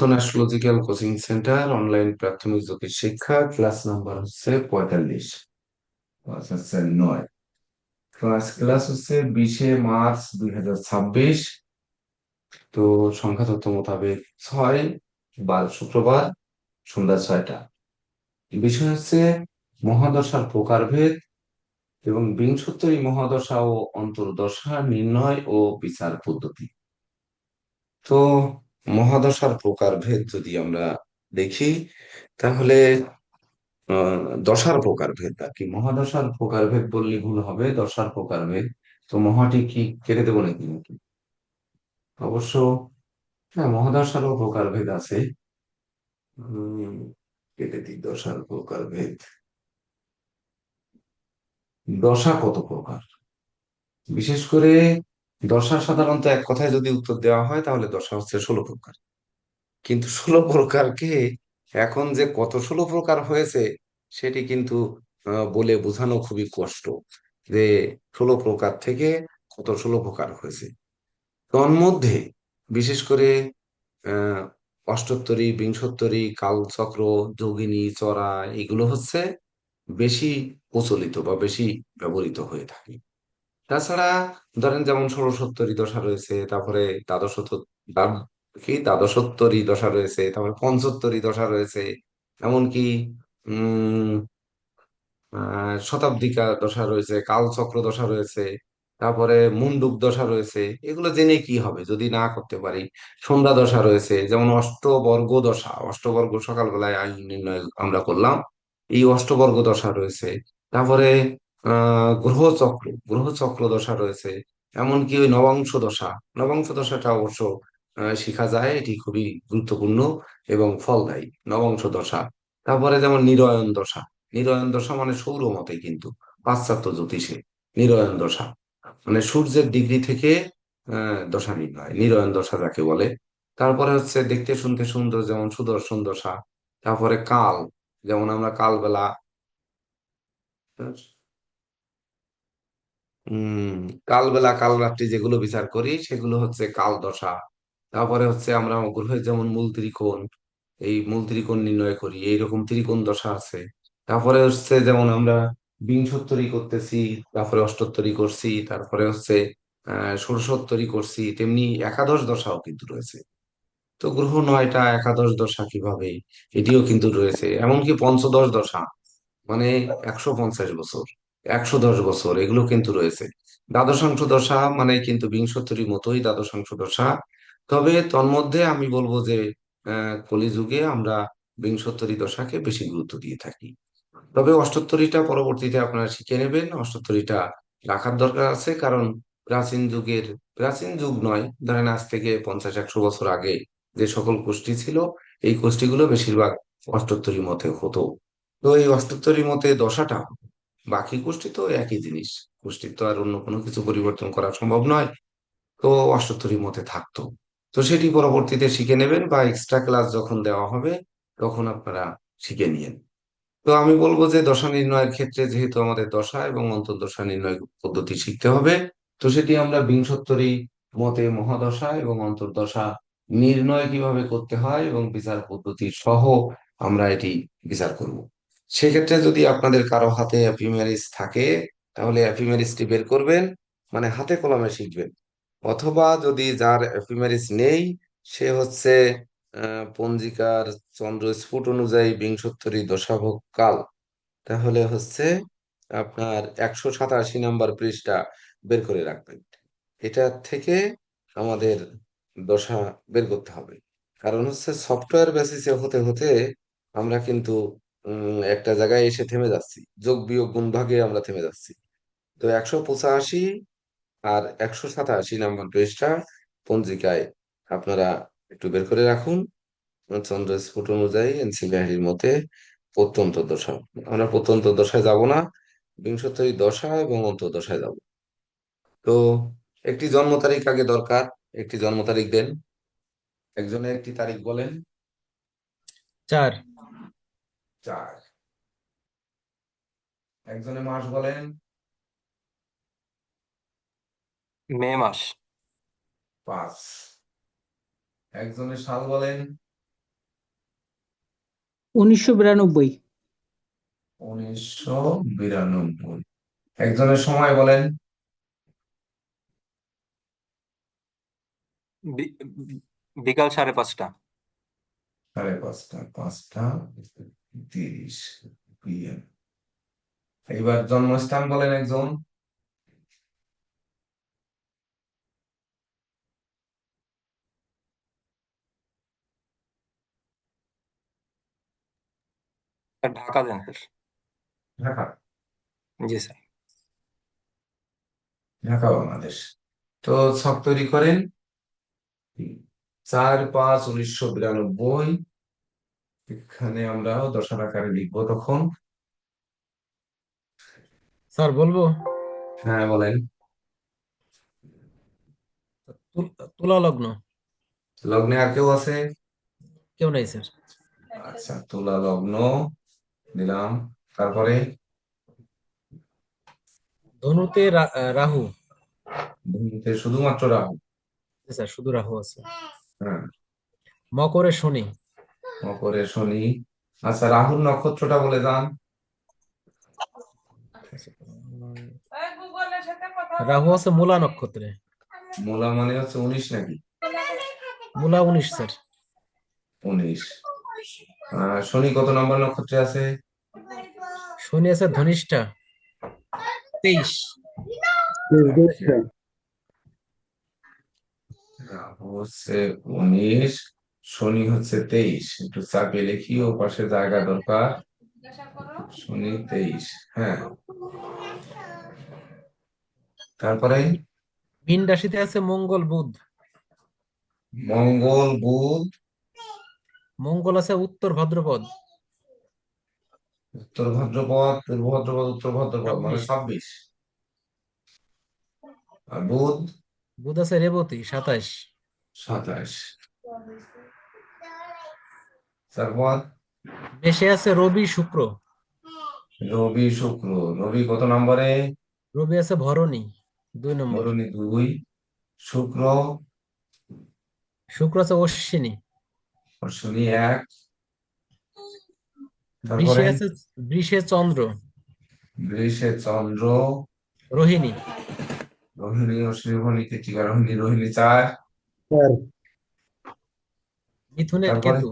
নতুন astrological coaching centre online প্রাথমিক জ্যোতিষ শিক্ষা ক্লাস নাম্বার হচ্ছে 45। ক্লাস হচ্ছে 9। ক্লাস হচ্ছে 20শে মার্চ 2026। তো সংখ্যা তথ্য মোতাবেক 6 বার শুক্রবার সন্ধ্যা 6টা। বিষয় হচ্ছে মহাদশার প্রকারভেদ এবং বিংশোত্তরী মহাদশা ও অন্তর্দশা নির্ণয় ও বিচার পদ্ধতি। তো মহাদশার প্রকারভেদ যদি আমরা দেখি, তাহলে দশার প্রকারভেদ আর কি, মহাদশার প্রকারভেদ বললে ভুল হবে, দশার প্রকারভেদ। তো মহাটি কি কেটে দেবো নাকি? অবশ্য হ্যাঁ, মহাদশারও প্রকারভেদ আছে। উম, কেটে দিই দশার প্রকারভেদ। দশা কত প্রকার? বিশেষ করে দশা সাধারণত এক কথায় যদি উত্তর দেওয়া হয় তাহলে দশা হচ্ছে 16 প্রকার। কিন্তু 16 প্রকারকে এখন যে কত 16 প্রকার হয়েছে সেটি কিন্তু বলে বোঝানো খুবই কষ্ট, যে 16 প্রকার থেকে কত 16 প্রকার হয়েছে। তন্মধ্যে বিশেষ করে আহ অষ্টোত্তরী, বিংশোত্তরী, কালচক্র, যোগিনী, চড়া, এগুলো হচ্ছে বেশি প্রচলিত বা বেশি ব্যবহৃত হয়ে থাকে। তাছাড়া ধরেন যেমন ষোড়শোত্তরী দশা রয়েছে, তারপরে দ্বাদশোত্তরী দশা রয়েছে, তারপরে পঞ্চোত্তরী দশা রয়েছে, এমনকি উম শতাব্দীকা দশা রয়েছে, কালচক্র দশা রয়েছে, তারপরে মুন্ডুক দশা রয়েছে। এগুলো জেনে কি হবে যদি না করতে পারি? সন্ধ্যা দশা রয়েছে, যেমন অষ্টবর্গ দশা, অষ্টবর্গ সকালবেলায় আয়ু নির্ণয় আমরা করলাম, এই অষ্টবর্গ দশা রয়েছে। তারপরে গ্রহচক্র দশা রয়েছে, এমনকি ওই নবাংশ দশা। নবাংশ দশাটা অবশ্য শিখা যায়, এটি খুবই গুরুত্বপূর্ণ এবং ফলদায়ী নবাংশ দশা। তারপরে যেমন নিরয়ন দশা। নিরয়ন দশা মানে সৌরমতে, কিন্তু পাশ্চাত্য জ্যোতিষে নিরয়ন দশা মানে সূর্যের ডিগ্রি থেকে দশা নির্ণয়, নিরয়ন দশা যাকে বলে। তারপরে হচ্ছে দেখতে শুনতে সুন্দর, যেমন সুদর্শন দশা। তারপরে কাল, যেমন আমরা কালবেলা উম কালবেলা কাল রাত্রি যেগুলো বিচার করি সেগুলো হচ্ছে কাল দশা। তারপরে হচ্ছে আমরা গ্রহের যেমন মূল ত্রিকোণ, এই মূল ত্রিকোণ নির্ণয় করি, এইরকম ত্রিকোণ দশা আছে। তারপরে হচ্ছে যেমন আমরা বিংশোত্তরী করতেছি, তারপরে অষ্টোত্তরী করছি, তারপরে হচ্ছে ষোড়শোত্তরী করছি, তেমনি একাদশ দশাও কিন্তু রয়েছে। তো গ্রহ 9টা, একাদশ দশা কিভাবে, এটিও কিন্তু রয়েছে। এমনকি পঞ্চদশ দশা মানে 150 বছর, 110 বছর, এগুলো কিন্তু রয়েছে। দ্বাদশাংশ দশা মানে কিন্তু বিংশোত্তরীর মতোই দ্বাদশাংশ দশা। তবে তন্মধ্যে আমি বলবো যে কলিযুগে আমরা বিংশোত্তরী দশাকে বেশি গুরুত্ব দিয়ে থাকি। তবে অষ্টোত্তরীটা পরবর্তীতে আপনারা শিখে নেবেন, অষ্টোত্তরীটা রাখার দরকার আছে। কারণ প্রাচীন যুগ নয়, ধরেন আজ থেকে 50-100 বছর আগে যে সকল গোষ্ঠী ছিল, এই গোষ্ঠীগুলো বেশিরভাগ অষ্টোত্তরী মতে হতো। তো এই অষ্টোত্তরী মতে দশাটা হতো। বাকি গোষ্ঠী তো একই জিনিস, গোষ্ঠীর তো আর অন্য কোনো কিছু পরিবর্তন করা সম্ভব নয়। তো অষ্টোত্তরী মতে থাকতো। তো সেটি পরবর্তীতে শিখে নেবেন, বা এক্সট্রা ক্লাস যখন দেওয়া হবে তখন আপনারা শিখে নিয়েন। তো আমি বলবো যে দশা নির্ণয়ের ক্ষেত্রে যেহেতু আমাদের দশা এবং অন্তর্দশা নির্ণয় পদ্ধতি শিখতে হবে, তো সেটি আমরা বিংশোত্তরী মতে মহাদশা এবং অন্তর্দশা নির্ণয় কিভাবে করতে হয় এবং বিচার পদ্ধতি সহ আমরা এটি বিচার করব। সেক্ষেত্রে যদি আপনাদের কারো হাতে অ্যাপিমেরিস থাকে তাহলে অ্যাপিমেরিসটি বের করবেন, মানে হাতে কলমে শিখবেন। অথবা যদি যার অ্যাপিমেরিস নেই, সে হচ্ছে পঞ্জিকার চন্দ্র স্ফুট অনুযায়ী বিংশোত্তরী দশাভোগ কাল, তাহলে হচ্ছে আপনার 187 নম্বর পৃষ্ঠা বের করে রাখবেন। এটা থেকে আমাদের দশা বের করতে হবে। কারণ হচ্ছে সফটওয়্যার বেসিসে হতে হতে আমরা কিন্তু একটা জায়গায় এসে থেমে যাচ্ছি, যোগ বিয়োগ গুণ ভাগে আমরা থেমে যাচ্ছি। তো 185 আর 187 নম্বর পৃষ্ঠা পঞ্জিকায় আপনারা একটু বের করে রাখুন। চন্দ্র স্ফুট অনুযায়ী এনসি লাহিড়ীর মতে প্রত্যন্ত দশা। আমরা প্রত্যন্ত দশায় যাব না, বিংশোত্তরী দশা এবং অন্তর্দশায় যাব। তো একটি জন্ম তারিখ আগে দরকার, একটি জন্ম তারিখ দেন। একজনের একটি তারিখ বলেন। 4। 4। একজনের মাস বলেন। মে মাস। 5। একজনের সাল বলেন। 1992। 1992। একজনের সময় বলেন। বি- বিকাল 5:30। 5:30, 5:30 PM। এইবার জন্মস্থান বলেন একজন। স্যার, ঢাকা দেন স্যার। ঢাকা। জি স্যার। ঢাকা বাংলাদেশ। তো ছক তৈরি করেন। 4/5/1992। এখানে আমরা দশার আকারে লিখবো তখন। স্যার বলবো। হ্যাঁ বলেন। তুলা লগ্ন। লগ্নে আর কেউ আছে? কেউ নাই স্যার। আচ্ছা, তুলা লগ্ন দিলাম। তারপরে ধনুতে রাহু। ধনুতে শুধুমাত্র রাহু। জি স্যার, শুধু রাহু আছে। হ্যাঁ। মকরে শনি। মকরে শনি। আচ্ছা, রাহুর নক্ষত্রটা বলে যান। রাহু আছে মূলা নক্ষত্রে। মূলা মানে হচ্ছে 19 নাকি? মূলা 19 স্যার। 19। শনি কত নম্বর নক্ষত্রে আছে? শনি আছে ধনিষ্ঠা 23। আচ্ছা, রাহু হচ্ছে 19, শনি হচ্ছে 23। একটু চাপিয়ে লিখি, ও পাশে জায়গা দরকার। শনি 23। হ্যাঁ। তারপরে মীন রাশিতে আছে মঙ্গল বুধ। মঙ্গল বুধ। মঙ্গল আছে উত্তর ভাদ্রপদ। উত্তর ভাদ্রপদ, পূর্ব ভাদ্রপদ, উত্তর ভাদ্রপদ মানে 26। 26। আর বুধ বুধ আছে রেবতী 27। 27। তারপর মেষে আছে রবি শুক্র। রবি শুক্র। রবি কত নম্বরে? রবি আছে ভরণী 2 নম্বর। ধরুন 2। শুক্র শুক্র আছে অশ্বিনী। আর শনি 1। তারপরে বৃষে আছে বৃষে চন্দ্র। বৃষে চন্দ্র। রোহিণী। রোহিণী, অশ্বিনী ভরণী কৃত্তিকা রোহিণী, রোহিণী 4। স্যার, মিথুনে তারপরে কেতু।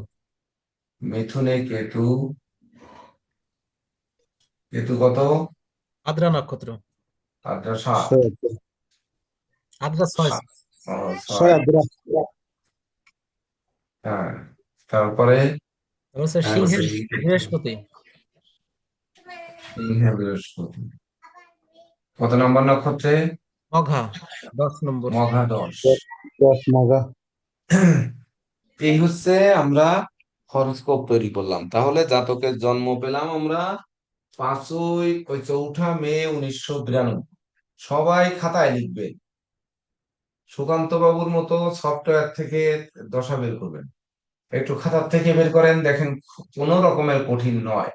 মিথুনে কেতু। কেতু কত? আদ্রা নক্ষত্র। আদ্রা 7। স্যার, আদ্রা 6। 7 ও 6। স্যার, হ্যাঁ। তারপরে তারপর হচ্ছে হ্যাঁ, সিংহে বৃহস্পতি। সিংহে বৃহস্পতি কত নম্বর নক্ষত্রে? মঘা 10 নম্বর। মঘা 10। 10 মগা। এই হচ্ছে আমরা হরোস্কোপ তৈরি করলাম। তাহলে জাতকের জন্ম পেলাম আমরা 4ই মে 1992। সবাই খাতায় লিখবে, সুকান্ত বাবুর মতো সফটওয়্যার থেকে দশা বের করবেন। একটু খাতার থেকে বের করেন, দেখেন কোনো রকমের কঠিন নয়।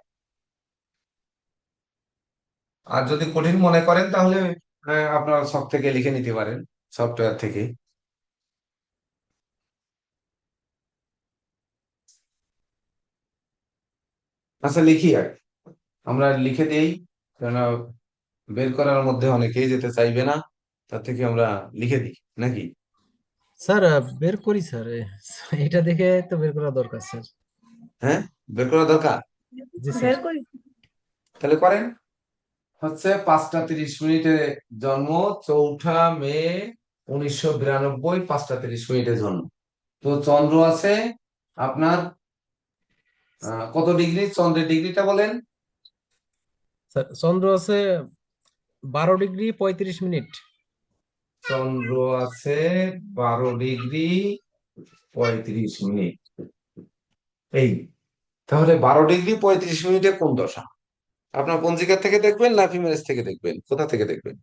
আর যদি কঠিন মনে করেন তাহলে আপনারা সব থেকে লিখে নিতে পারেন, সফটওয়্যার থেকে। আচ্ছা, লিখি আর আমরা লিখে দেই, কেন বের করার মধ্যে অনেকেই যেতে চাইবে না, তার থেকে আমরা লিখে দিই নাকি? স্যার বের করি স্যার। এটা দেখে তো বের করা দরকার স্যার। হ্যাঁ, বের করা দরকার। জি স্যার। তাহলে করেন। হচ্ছে 5টা 30 মিনিটে জন্ম, 4ঠা মে 1992, 5টা 30 মিনিটে জন্ম। তো চন্দ্র আছে আপনার কত ডিগ্রি? চন্দ্রের ডিগ্রিটা বলেন। স্যার চন্দ্র আছে 12 ডিগ্রি 35 মিনিট। চন্দ্র আছে 12 ডিগ্রি 35 মিনিট। এই, তাহলে 12 ডিগ্রি 35 মিনিটে কোন দশা? আপনার পঞ্জিকা থেকে দেখবেন না ফিমেরেস থেকে দেখবেন, কোথা থেকে দেখবেন?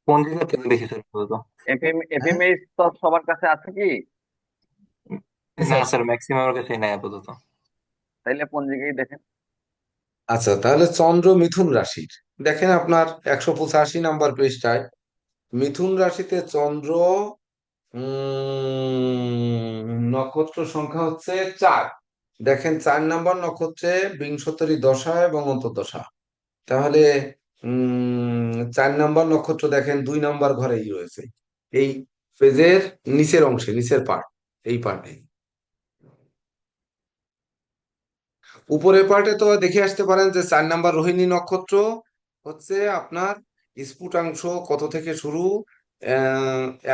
পঞ্জিকা থেকে দেখি স্যার আপাতত। হ্যাঁ। এফএমএস তো সবার কাছে আছে কি? না স্যার, ম্যাক্সিমামের কাছে নাই আপাতত। তাইলে পঞ্জিকাই দেখেন। আচ্ছা, তাহলে চন্দ্র মিথুন রাশির, দেখেন আপনার 185 নাম্বার পৃষ্ঠায় মিথুন রাশিতে চন্দ্র নক্ষত্র সংখ্যা হচ্ছে 4। দেখেন 4 নম্বর নক্ষত্রে বিংশোত্তরী দশা এবং অন্তর্দশা। তাহলে 4 নম্বর নক্ষত্র দেখেন 2 নম্বর ঘরেই রয়েছে, এই পেজের নিচের অংশে, নিচের পার্ট, এই পার্টে। উপরের পার্টে তো দেখে আসতে পারেন যে 4 নম্বর রোহিণী নক্ষত্র হচ্ছে আপনার স্ফুটাংশ কত থেকে শুরু,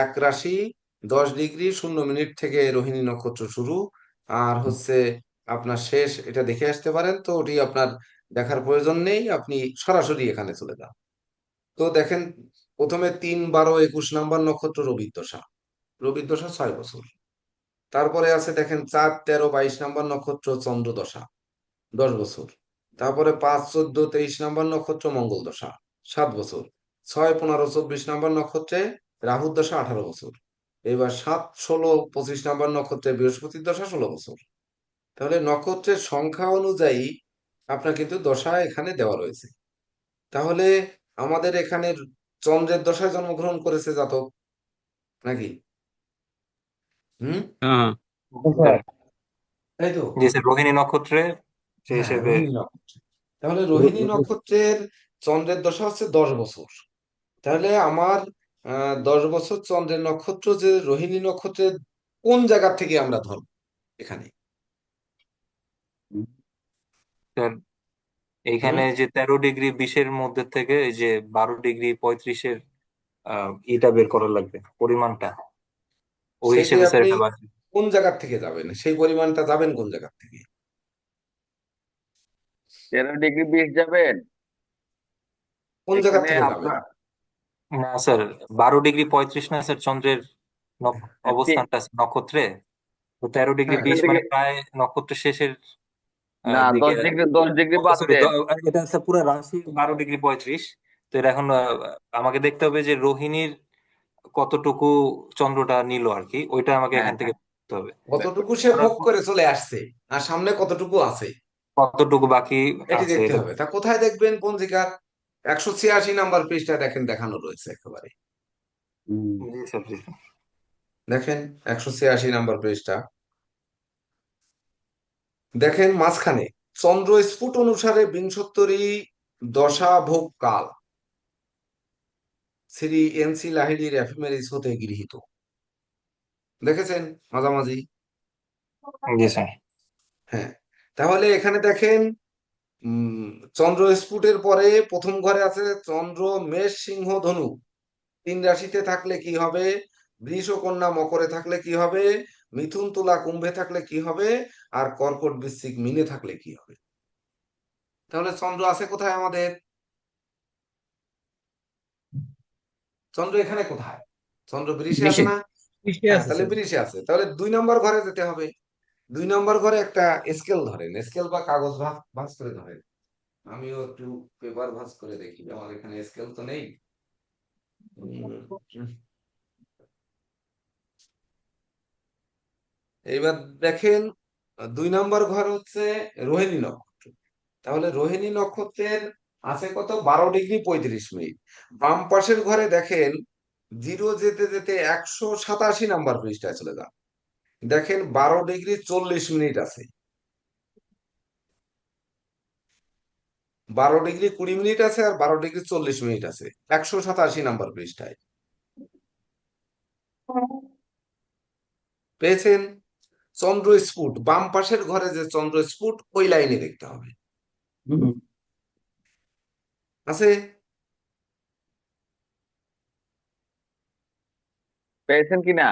1 রাশি 10 ডিগ্রি 0 মিনিট থেকে রোহিণী নক্ষত্র শুরু, আর হচ্ছে আপনার শেষ, এটা দেখে আসতে পারেন। তো ওটি আপনার দেখার প্রয়োজন নেই, আপনি সরাসরি এখানে চলে যান। তো দেখেন প্রথমে 3, 12, 21 নম্বর নক্ষত্র রবির দশা। রবির দশা 6 বছর। তারপরে আছে দেখেন 4, 13, 22 নম্বর নক্ষত্র চন্দ্র দশা, 10 বছর। তারপরে 5, 14, 23 নম্বর নক্ষত্র মঙ্গল দশা, 7 বছর। 6, 15, 24 নম্বর নক্ষত্রে রাহুর দশা, 18 বছর। এবার 7, 16, 25 নম্বর নক্ষত্রে বৃহস্পতির দশা, 16 বছর। তাহলে নক্ষত্রের সংখ্যা অনুযায়ী আপনার কিন্তু দশা এখানে দেওয়া রয়েছে। তাহলে আমাদের এখানে চন্দ্রের দশায় জন্মগ্রহণ করেছে জাতক নাকি? হুম, হ্যাঁ জি স্যার। স্যার। তাই তো। জি স্যার, রোহিণী নক্ষত্রে সেই হ্যাঁ, হিসেবে। রোহিণী নক্ষত্র। তাহলে রোহিণী নক্ষত্রের চন্দ্রের দশা হচ্ছে 10 বছর। তাহলে আমার 10 বছর চন্দ্রের নক্ষত্র যে রোহিণী নক্ষত্রের কোন জায়গা থেকে আমরা ধরব এখানে? স্যার, এইখানে হুম, যে 13 ডিগ্রি 20-এর মধ্যে থেকে এই যে 12 ডিগ্রি 35-এর ইটা বের করা লাগবে, পরিমাণটা ওই সেইটি হিসেবে স্যার আপনি এটা বাকি। কোন জায়গা থেকে যাবেন, সেই পরিমাণটা যাবেন কোন জায়গা থেকে? 13 ডিগ্রি 20 যাবেন কোন জায়গা এখানে থেকে যাবেন? আপনার। না স্যার, 12 ডিগ্রি 35 না স্যার চন্দ্রের অবস্থানটা আছে নক্ষত্রে। তো তেরো ডিগ্রি হ্যাঁ, বিশ এদিকে মানে প্রায় নক্ষত্রের শেষের না, দিকে। 10 ডিগ্রি বাদ সরি, দেন। এটা হচ্ছে পুরো রাশি 12 ডিগ্রি 35। তো এটা এখন আমাকে দেখতে হবে যে রোহিণীর কতটুকু চন্দ্রটা নিল আর কি, ওইটা আমাকে হ্যাঁ, এখান থেকে হ্যাঁ, দেখতে হবে। কতটুকু সে করার ভোগ পর করে চলে আসছে আর সামনে কতটুকু আছে কতটুকু বাকি এটি আছে দেখতে এটা। হবে। তা কোথায় দেখবেন পঞ্জিকার? 186 নম্বর পৃষ্ঠায় দেখেন, দেখানো রয়েছে একেবারে। জি স্যার, জি স্যার। দেখেন 186 নম্বর পৃষ্ঠা, দেখেন মাঝখানে চন্দ্র স্ফুট অনুসারে বিংশোত্তরী দশা ভোগ কাল শ্রী এন.সি. লাহিড়ীর এফেমেরিস হতে গৃহীত। দেখেছেন মাঝামাঝি? জি স্যার। হ্যাঁ। তাহলে এখানে দেখেন উম চন্দ্র স্ফুটের পরে প্রথম ঘরে আছে চন্দ্র মেষ সিংহ ধনু 3 রাশিতে থাকলে কি হবে, বৃষ ও কন্যা মকরে থাকলে কি হবে, মিথুন তুলা কুম্ভে থাকলে কি হবে, আর কর্কট বৃশ্চিক মীনে থাকলে কি হবে। তাহলে চন্দ্র আছে কোথায় আমাদের? চন্দ্র এখানে কোথায়? চন্দ্র বৃষে আছে বিশে। না? বৃষ্টি হ্যাঁ, আছে তাহলে স্যার। বৃষে আছে। তাহলে 2 নম্বর ঘরে যেতে হবে। 2 নম্বর ঘরে একটা স্কেল ধরেন, স্কেল বা কাগজ ভাঁজ ভাঁজ করে ধরেন। আমিও একটু পেপার ভাঁজ করে দেখি, আমার এখানে স্কেল তো নেই। উম, এইবার দেখেন 2 নম্বর ঘর হচ্ছে রোহিণী নক্ষত্র। তাহলে রোহিণী নক্ষত্রের আছে কত, 12 ডিগ্রি 35 মিনিট। বাম পাশের ঘরে দেখেন জিরো যেতে যেতে 187 নম্বর পৃষ্ঠায় চলে যান, দেখেন 12 ডিগ্রি 40 মিনিট আছে। 12 ডিগ্রি 20 মিনিট আছে আর 12 ডিগ্রি 40 মিনিট আছে 187 নম্বর পৃষ্ঠায়। পেয়েছেন? চন্দ্র স্ফুট বাম পাশের ঘরে যে চন্দ্র স্ফুট ওই লাইনে দেখতে হবে, আছে? পেয়েছেন কিনা?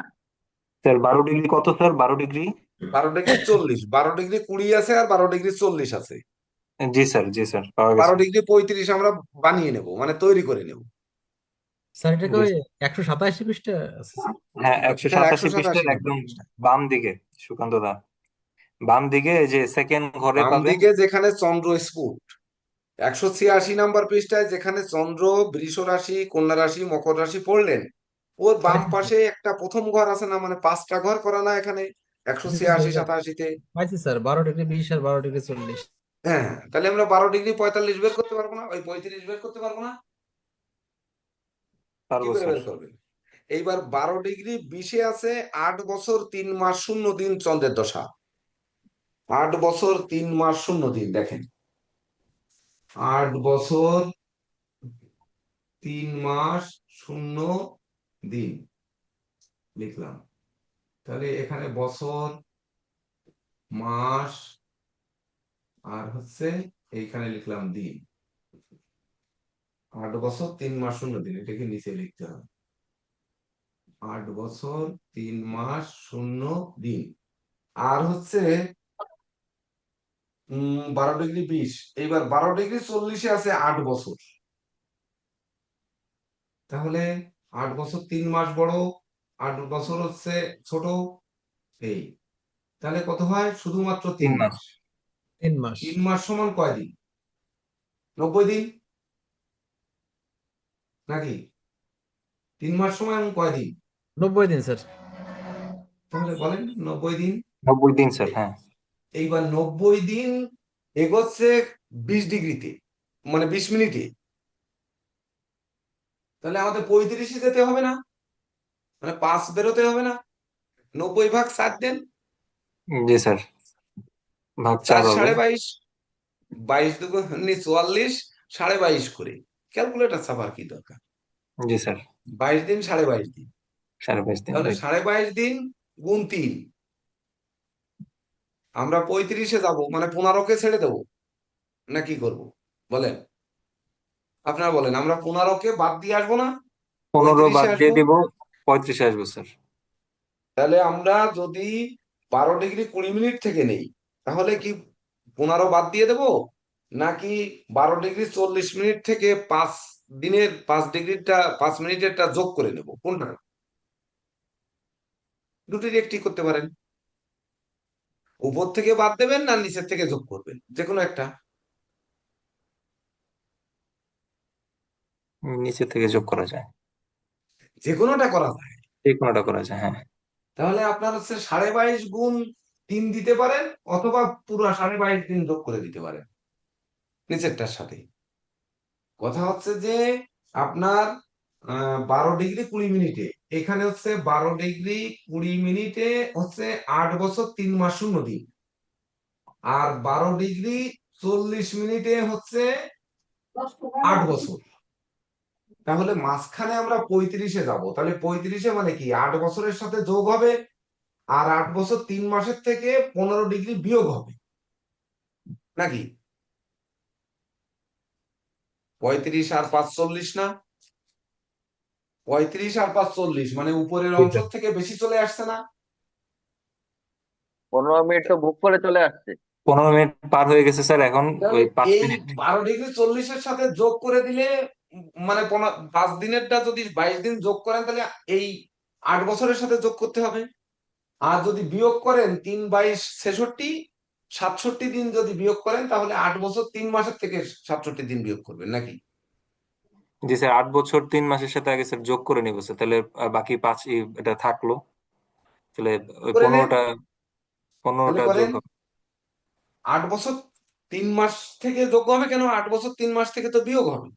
স্যার 12 ডিগ্রি কত স্যার, 12 ডিগ্রি? 12 ডিগ্রি 40, 12 ডিগ্রি 20 আছে আর 12 ডিগ্রি 40 আছে। জি স্যার, জি স্যার, পাওয়া বারো গেছে। ডিগ্রি 35 আমরা বানিয়ে নেব, মানে তৈরি করে নেব। স্যার এটাকে জি ওই স্যার। 187 পৃষ্ঠা আছে স্যার। হ্যাঁ, একশো হ্যাঁ, সাতাশি 187 পৃষ্ঠার নম্বর একদম পৃষ্ঠা। বাম দিকে, সুকান্ত দা, বাম দিকে এই যে সেকেন্ড ঘরে বাম পাবেন। দিকে যেখানে চন্দ্র স্ফুট, 186 নম্বর পৃষ্ঠায় যেখানে চন্দ্র বৃষ রাশি কন্যা রাশি মকর রাশি পড়লেন, ওর বাম পাইছি স্যার। পাশে একটা প্রথম ঘর আছে না, মানে 5টা ঘর করা না এখানে জি জি স্যার, 186 এটা 87-তে? পাইছি স্যার, 12 ডিগ্রি 20 আর 12 ডিগ্রি 40। হ্যাঁ, হ্যাঁ, তাহলে আমরা 12 ডিগ্রি 45 বের করতে পারবো না, ওই 35 বের করতে পারবো না? কি পারবো করে স্যার। বের করবেন? এইবার 12°20 আছে 8 বছর 3 মাস 0 দিন চন্দ্রের দশা। 8 বছর 3 মাস 0 দিন, দেখেন 8 বছর 3 মাস 0 দিন লিখলাম। তাহলে এখানে বছর, মাস, আর হচ্ছে এইখানে লিখলাম দিন। 8 বছর 3 মাস 0 দিন, এটাকে নিচে লিখতে হবে। 8 বছর 3 মাস 0 দিন। আর হচ্ছে 12°20, এইবার 12°40 আছে 8 বছর। তাহলে 8 বছর 3 মাস বড়, 8 বছর হচ্ছে ছোট। এই তাহলে কত হয়? শুধুমাত্র 3 মাস। মাস। 3 মাস। 3 মাস সমান কয় দিন? 90 দিন নাকি? 3 মাস সমান কয় দিন? 90 দিন স্যার। তাহলে বলেন 90 দিন। 90 দিন স্যার, হ্যাঁ। এইবার 90 দিন এগোচ্ছে 20°তে, মানে 20 মিনিটে। তাহলে আমাদের 35-এ যেতে হবে না? মানে 5 বেরোতে হবে না? 90 ভাগ 4 দেন। জি স্যার, ভাগ 4 4 হবে। 22.5, 22 × 44, 22.5 করে। ক্যালকুলেটর ছাপার কি দরকার? জি স্যার, 22 দিন 22.5 দিন। 22.5 দিন, তাহলে রাইট। 22.5 দিন গুণ 3। আমরা 35-এ যাব, মানে 15কে ছেড়ে দেবো না কি করব? বলেন, আপনারা বলেন। আমরা 15কে বাদ দিয়ে আসবো না, 15 35-এ বাদ দিয়ে আসবো। দিব, 35-এ আসবো স্যার। তাহলে আমরা যদি 12°20 থেকে নেই, তাহলে কি 15 বাদ দিয়ে দেব, নাকি 12°40 থেকে 5 দিনের 5°টা 5 মিনিটেরটা যোগ করে নেব? কোনটা? দুটোর একটি করতে পারেন। উপর থেকে বাদ দেবেন না নিচের থেকে যোগ করবেন, যে কোনো একটা। নিচে থেকে যোগ করা যায়, যে কোনোটা করা যায়। যে কোনোটা করা যায়, হ্যাঁ। তাহলে আপনার হচ্ছে 22.5 গুণ 3 দিতে পারেন, অথবা পুরো 22.5 দিন যোগ করে দিতে পারেন নিচেরটার সাথে। কথা হচ্ছে যে আপনার 12°20, এখানে হচ্ছে 12°20 হচ্ছে 8 বছর 3 মাস 0 দিন। আর 12°40 হচ্ছে 8 বছর। তাহলে মাঝখানে আমরা 35-এ যাব। তাহলে 35-এ মানে কি 8 বছরের সাথে যোগ হবে, আর 8 বছর 3 মাসের থেকে 15° বিয়োগ হবে নাকি? 35 আর 5 40 না? 35 আর 5 40, মানে উপরের অংশ থেকে বেশি চলে আসছে না? 15 মিনিট তো বুক করে চলে আসছে। 15 মিনিট পার হয়ে গেছে স্যার, এখন তাহলে ওই 5 এই মিনিট 12°40-এর সাথে যোগ করে দিলে, মানে 5 দিনেরটা যদি 22 দিন যোগ করেন, তাহলে এই 8 বছরের সাথে যোগ করতে হবে। আর যদি বিয়োগ করেন 3 22 66, 67 দিন যদি বিয়োগ করেন, তাহলে 8 বছর 3 মাসের থেকে 67 দিন বিয়োগ করবেন নাকি? জি স্যার, 8 বছর 3 মাসের সাথে আগে স্যার যোগ করে নিব স্যার, তাহলে বাকি 5 এটা থাকলো, তাহলে ওই করে নেন, 15টা তাহলে 15টা যোগ করেন। হবে। 8 বছর 3 মাস থেকে যোগ হবে কেন? 8 বছর 3 মাস থেকে তো বিয়োগ হবে।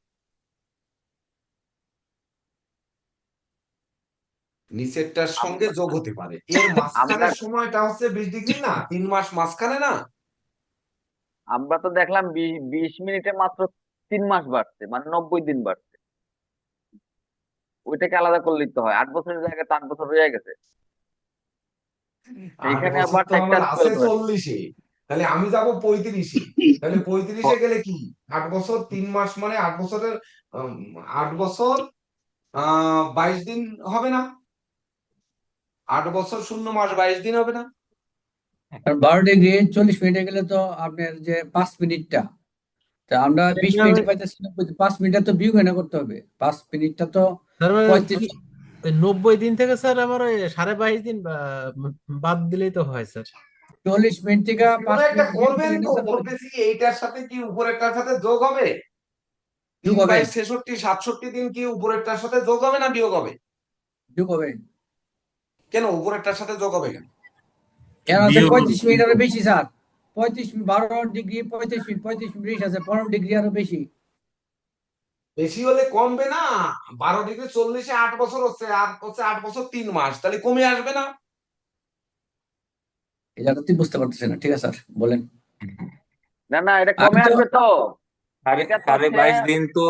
নিচেরটার সঙ্গে আমরা যোগ হতে পারে। এর আমরা মাঝখানের সময়টা হচ্ছে 20° না? 3 মাস মাঝখানে না? আমরা তো দেখলাম 20 মিনিটে মাত্র 3 মাস বাড়ছে, মানে 90 দিন বাড়ছে। ওইটাকে আলাদা করলে তো হয়, 8 বছরের জায়গায় তো 8 বছর হয়ে গেছে। আট এইখানে বছর আবার তো আমার টেক্সটাইল আছে 12 হয়েছে। 40-এ। তাহলে আমি যাব 35-এ। তাহলে 35-এ গেলে কি 8 বছর 3 মাস, মানে 8 বছরের 8 বছর 22 দিন হবে না? 8 বছর 0 মাস 22 দিন হবে না? আর 12°40 গেলে তো আপনার যে 5 মিনিটটা, তা আমরা 20 মিনিটে পাইতেছি না, 5 মিনিটটা তো বিয়োগ না করতে হবে, 5 মিনিটটা তো তার মানে 35। ওই 90 দিন থেকে স্যার আমার ওই 22.5 দিন বাদ দিলেই তো হয় স্যার। 40 মিনিট থেকে কোনো পাঁচ একটা মিনিট বিয়োগ করবেন করলে না তো, স্যার, বলতেছি এইটার সাথে কি উপরেরটার সাথে যোগ হবে? যোগ 3 হবে, 22 66 67 দিন কি উপরেরটার সাথে যোগ হবে না বিয়োগ হবে? যোগ হবে। কেন উপরেরটার সাথে যোগ হবে কেন? কেন আছে বিয়োগ 35 মিনিট আরো বেশি স্যার, 35 12°, 35 মিনিট 35 মিনিট বেশি আছে, 15° আরো বেশি। বেশি হলে কমবে না। 12°40-এ 8 বছর হচ্ছে, আর হচ্ছে 8 বছর 3 মাস, তাহলে কমে আসবে না? এই জায়গাতেই বুঝতে পারতেছি না, ঠিক আছে স্যার বলেন। না না, এটা আমি কমে তো আসবে তো। সাড়ে এটা তো সাড়ে হচ্ছে 22 দিন তো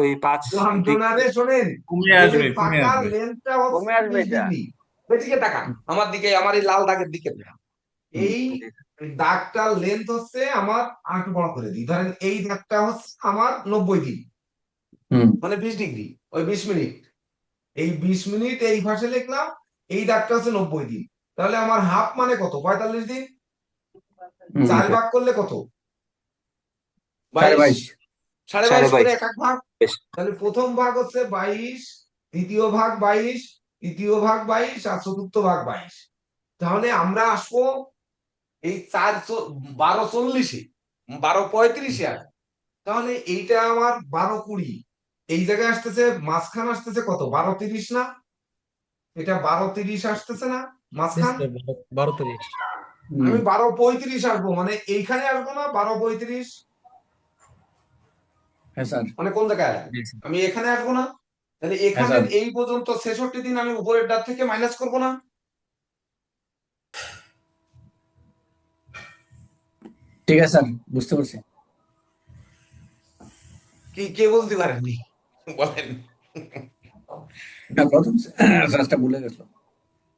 ওই 5 ডিগ্রি যন্ত্রণারে শোনেন, কমে এই যে আসবে, কমে পাকার আসবে। লেন্থটা হচ্ছে কমে আসবে বিশ এটা। ডিগ্রি এদিকে তাকান, আমার দিকে, আমার এই লাল দাগের দিকে তাকান। হুম, এই দাগটার লেন্থ হচ্ছে আমার, আর একটু বড় করে দিই, ধরেন এই দাগটা হচ্ছে আমার 90 দিন, হুম, মানে 20 ডিগ্রি, ওই 20 মিনিট। এই 20 মিনিট এই ভাষে লিখলাম, এই দাগটা হচ্ছে 90 দিন। তাহলে আমার হাফ মানে কত? 45 দিন। হুম, 4 ভাগ করলে কত? সাড়ে 22। বাইশ। সাড়ে সাড়ে বাইশ করে বাইশ এক এক ভাগ। বেশ। তাহলে প্রথম ভাগ হচ্ছে 22, দ্বিতীয় ভাগ 22, তৃতীয় ভাগ 22, আর চতুর্থ ভাগ 22। তাহলে আমরা আসবো এই 12:40-এ, 12:35-এ আসবো। তাহলে এইটা আমার 12:20, এই জায়গায় আসতেছে, মাঝখান আসতেছে কত? 12:30 না? এটা 12:30 আসতেছে না জি মাঝখান? স্যার, 12:30। হুম, আমি 12:35 আসবো, মানে এইখানে আসবো না? 12:35 হ্যাঁ স্যার, মানে কোন জায়গায় আসবো? জি স্যার। আমি এখানে আসবো না? তাহলে হ্যাঁ এখানের স্যার, এই পর্যন্ত 66 দিন আমি উপরের ডার থেকে মাইনাস করবো না? ঠিক আছে স্যার, বুঝতে পারছি। কি কে বলতে পারেননি? বলেন। না, প্রথম স্যারটা ভুলে গেছিল।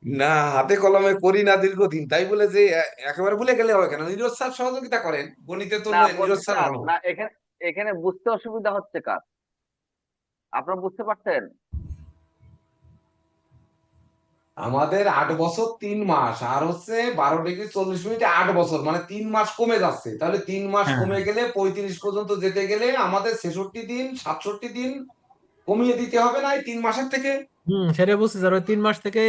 না, হাতে কলমে করি না দীর্ঘদিন, তাই বলে যে একেবারে ভুলে গেলে হবে কেন? নীরজ স্যার সহযোগিতা করেন, গণিতে তো না নীরজ পথিক স্যার স্যার, ভালো। না এখানে এখানে বুঝতে অসুবিধা হচ্ছে কার? আপনারা বুঝতে পারছেন? আমাদের 8 বছর 3 মাস, আর হচ্ছে 12°40'এ 8 বছর, মানে 3 মাস কমে যাচ্ছে। তাহলে 3 মাস হ্যাঁ, কমে গেলে 35 পর্যন্ত যেতে গেলে আমাদের 66 দিন 67 দিন কমিয়ে দিতে হবে না এই 3 মাসের থেকে? সেটা বুঝছি স্যার, ওই 3 মাস থেকে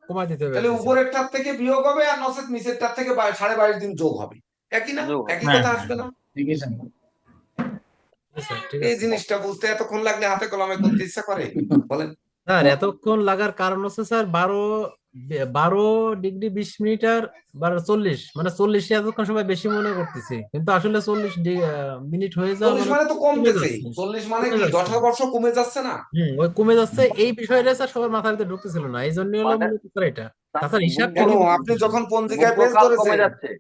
কমাই দিতে হবে আর তাহলে কি স্যার। উপরেরটার থেকে বিয়োগ হবে, আর নচেত নিচেরটার থেকে 22.5 দিন যোগ হবে। একই না? যোগ হবে। একই হ্যাঁ, কথা হ্যাঁ, আসবে না? ঠিক আছে স্যার। জি স্যার, ঠিক এই আছে। জিনিসটা বুঝতে এতক্ষণ লাগলে হাতে কলমে করতে ইচ্ছা করে? বলেন। স্যার এতক্ষণ লাগার কারণ হচ্ছে স্যার, 12°20' আর 12:40, মানে 40 এতক্ষণ সময় বেশি মনে করতেছি, কিন্তু আসলে 40 মিনিট হয়ে যাওয়া 40 মানে মানে তো কমে কমতেছে, যাচ্ছে। 40 মানে কমে কি যাচ্ছে। 10 বর্ষ কমে যাচ্ছে না? ওই কমে যাচ্ছে, এই বিষয়টা স্যার সবার মাথার ভিতরে ঢুকতেছিল না, এই জন্য হলো মানে মূলত স্যার এটা। তার তাছাড়া হিসাবটা কেন? কি আপনি বুঝতেছি। যখন পঞ্জিকায় পেজ বুদ্ধকাল কমে ধরেছেন, যাচ্ছে।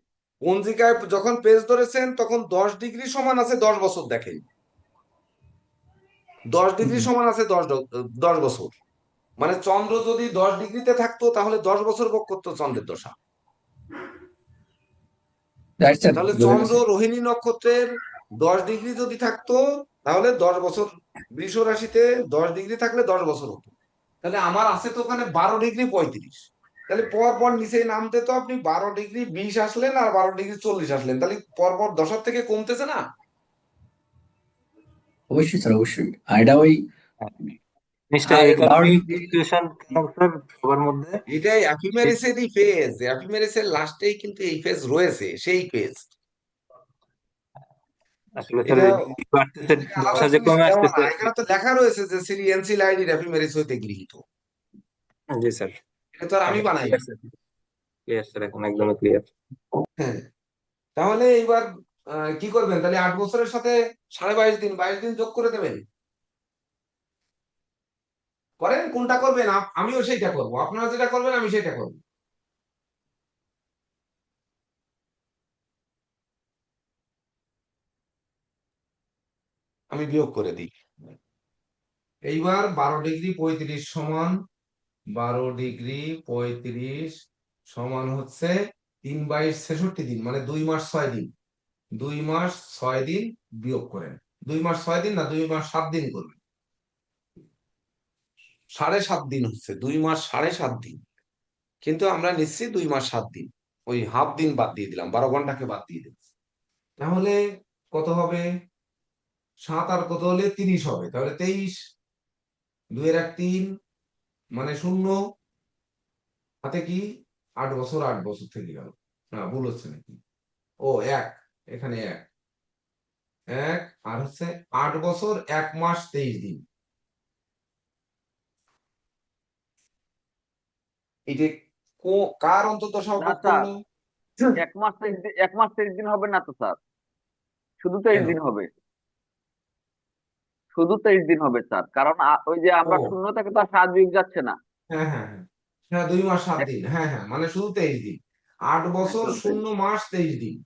পঞ্জিকায় যখন পেজ ধরেছেন তখন 10 ডিগ্রি সমান আছে 10 বছর, দেখেন 10 ডিগ্রি হুম, সমান আছে 10 বছর। মানে চন্দ্র যদি 10 ডিগ্রিতে থাকতো তাহলে 10 বছর ভোগ করতো চন্দ্রের দশা। রাইট স্যার, তাহলে বুঝে চন্দ্র গেছে। রোহিণী নক্ষত্রের 10 ডিগ্রি যদি থাকতো, তাহলে 10 বছর, বৃষ রাশিতে 10 ডিগ্রি থাকলে 10 বছর হতো। তাহলে আমার আছে তো ওখানে 12°35। তাহলে পর পর নিচে নামতে তো আপনি 12°20 আসলেন আর 12°40 আসলেন, তাহলে পর পর দশার থেকে কমতেছে না? অবশ্যই স্যার, অবশ্যই। আর এটা ওই জিনিসটা এই কারণে 12 ডিগ্রি। ফ্লাকচুয়েশন স্যার সবার মধ্যে। এটাই অ্যাফিমেরিসেরই ফেজ, অ্যাফিমেরিসের লাস্টেই কিন্তু এই ফেজ রয়েছে, সেই ফেজ। আসলে স্যার এটা বাড়তেছে, এটা আলাদা দশা যে জিনিস কমে দেওয়া না, আসতেছে। এখানে তো লেখা রয়েছে যে শ্রী এনসি লাইডির অ্যাফিমেরিস হইতে গৃহীত। জি স্যার, এটা তো আর আমি বানাই। ক্লিয়ার স্যার, ক্লিয়ার স্যার, এখন একদমই ক্লিয়ার। হ্যাঁ, তাহলে এইবার কি করবেন? তাহলে 8 বছরের সাথে 22.5 দিন, 22 দিন যোগ করে দেবেন। করেন, কোনটা করবেন? আমিও সেইটা করব, আপনারা যেটা করবেন আমি সেটা করব। আমি বিয়োগ করে দিই। এইবার 12°35 সমান, 12°35 সমান হচ্ছে 3/22 66 দিন, মানে 2 মাস 6 দিন। 2 মাস 6 দিন বিয়োগ করেন। 2 মাস 6 দিন না, 2 মাস 7 দিন করবেন। 7.5 দিন হচ্ছে, 2 মাস 7.5 দিন। কিন্তু আমরা নিচ্ছি 2 মাস 7 দিন, ওই হাফ দিন বাদ দিয়ে দিলাম, 12 ঘন্টাকে বাদ দিয়ে দিলাম। তাহলে কত হবে? 7 আর কত হলে 30 হবে, তাহলে 23, 2 এর 1 3, মানে 0। হাতে কি? 8 বছর, 8 বছর থেকে গেল। না, ভুল হচ্ছে নাকি? ও 1, এখানে 1, 1 আর হচ্ছে 8 বছর 1 মাস 23 দিন। এটা কার অন্তত না সম্ভব স্যার, করলো? 1 মাস 23 দিন হবে না তো স্যার, শুধু 23 কেন? দিন হবে। শুধু 23 দিন হবে স্যার, কারণ ওই যে আমরা ও শূন্য থেকে তো আর 7 বিয়োগ যাচ্ছে না। হ্যাঁ হ্যাঁ হ্যাঁ হ্যাঁ 2 মাস 7 দিন, হ্যাঁ হ্যাঁ, মানে শুধু 23 দিন। 8 বছর শুধু 23। 0 মাস 23 দিন।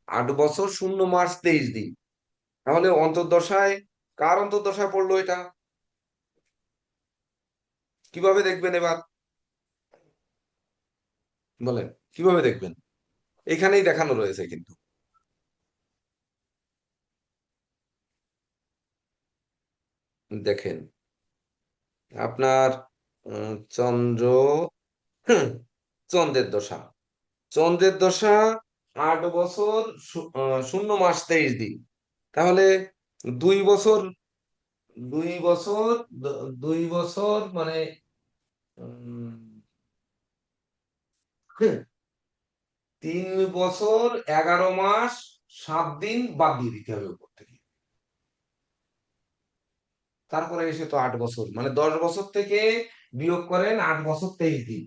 8 বছর 0 মাস 23 দিন। তাহলে অন্তর্দশায়, কার অন্তর্দশায় পড়লো এটা? কিভাবে দেখবেন এবার বলেন, কিভাবে দেখবেন? এখানেই দেখানো রয়েছে কিন্তু। দেখেন আপনার চন্দ্র, হুম, চন্দ্রের দশা, চন্দ্রের দশা 8 বছর 0 মাস 23 দিন। তাহলে 2 বছর, 2 বছর, 2 বছর মানে উম, হুম, 3 বছর 11 মাস 7 দিন বাদ দিয়ে দিতে হবে উপর থেকে। তারপরে এসে তো 8 বছর, মানে 10 বছর থেকে বিয়োগ করেন 8 বছর 23 দিন,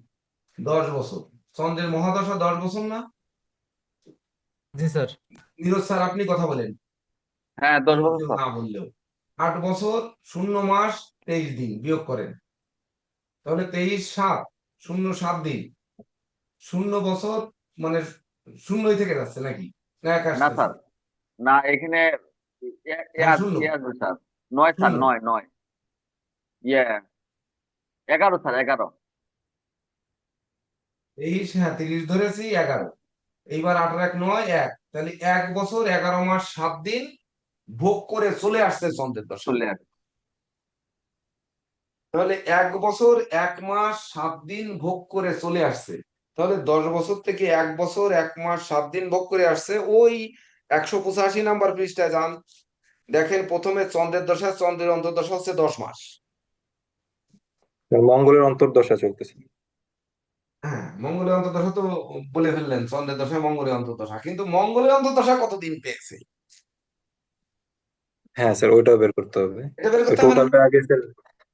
10 বছর। চন্দ্রের মহাদশা 10 বছর না? জি স্যার। নীরজ স্যার আপনি কথা বলেন, হ্যাঁ, 10 বছর কেউ স্যার। না বললেও। 8 বছর 0 মাস 23 দিন বিয়োগ করেন, তাহলে 23 7 0 7 দিন। 0 বছর মানে শূন্যই থেকে যাচ্ছে নাকি, না এক না আসতেছে? স্যার, না এখানে হ্যাঁ শূন্য, আসবে স্যার। 9 স্যার, শূন্য। 9 9 ইয়ে 11 স্যার, 11। 23, হ্যাঁ 30 ধরেছি, 11। এইবার 8 আর 1 9 1, তাহলে 1 বছর 11 মাস 7 দিন ভোগ করে চলে আসছে চন্দ্রের দশা। চলে আসবে। তাহলে 1 বছর 1 মাস 7 দিন ভোগ করে চলে আসছে। তাহলে 10 বছর থেকে 1 বছর 1 মাস 7 দিন ভোগ করে আসছে। ওই 185 নাম্বার পৃষ্ঠায় যান, দেখেন প্রথমে চন্দ্রের দশা, চন্দ্রের অন্তর্দশা হচ্ছে 10 মাস। মঙ্গলের অন্তর্দশা চলতেছে। হ্যাঁ মঙ্গলের অন্তর্দশা তো বলে ফেললেন, চন্দ্রের দশায় মঙ্গলের অন্তর্দশা, কিন্তু মঙ্গলের অন্তর্দশা কতদিন পেয়েছে হ্যাঁ স্যার, ওইটাও বের করতে হবে। এটা বের ওই করতে হবে না? টোটালটা আগে স্যার,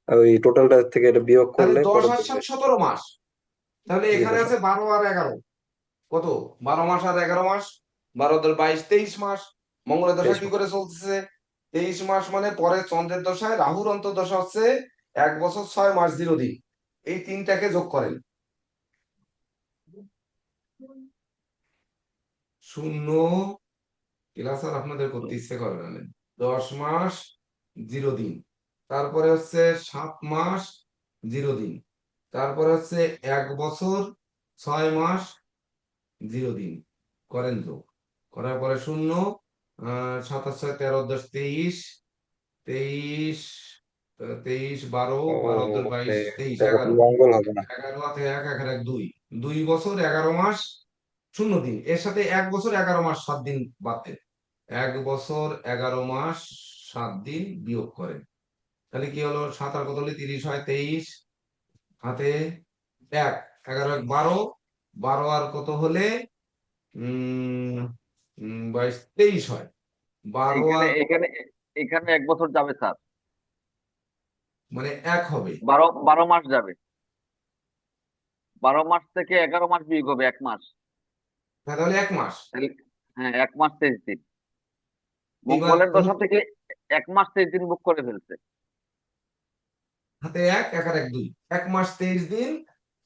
ওই টোটালটা থেকে এটা বিয়োগ তাহলে করলে 10 পরে আর দেখবে। 7 17 মাস। তাহলে জি এখানে স্যার। আছে 12 আর 11, কত? 12 মাস আর 11 মাস, 12 × 22 23 মাস। মঙ্গলের দশা 23 কি মাস। করে চলতেছে? 23 মাস, মানে পরে চন্দ্রের দশায় রাহুর অন্তর্দশা হচ্ছে 1 বছর 6 মাস 0 দিন। এই তিনটাকে যোগ করেন, 0 ক্লাস আর আপনাদের করতে ইচ্ছে করে না। 10 মাস 0 দিন, তারপরে হচ্ছে 7 মাস 0 দিন, তারপরে হচ্ছে 1 বছর 6 মাস 0 দিন। করেন তো, করার পরে 0, 7 আর 6 13 10 23, 23, 23 12, ও 12 10 ওকে, 22 23 তাহলে 11, মঙ্গল হবে না। 11 হাতে 1 1 আর 1 2, 2 বছর 11 মাস 0 দিন। এর সাথে 1 বছর 11 মাস 7 দিন বাদ দেন, 1 বছর 11 মাস 7 দিন বিয়োগ করেন। তাহলে কি হলো, 7 আর কত হলে 30 হয়, 23 হাতে 1, 11 1 12, 12 আর কত হলে 22 23 হয়। 12 এখানে আর এখানে এখানে 1 বছর যাবে স্যার। মানে 1 হবে। 12 মাস যাবে। 12 মাস থেকে 11 মাস বিয়োগ হবে 1 মাস। হ্যাঁ তাহলে 1 মাস। তাহলে হ্যাঁ, 1 মাস 23 দিন। এইবার মঙ্গলের দশা থেকে 1 মাস 23 দিন বুক করে ফেলছে। হাতে 1 1 আর 1 2, 1 মাস 23 দিন,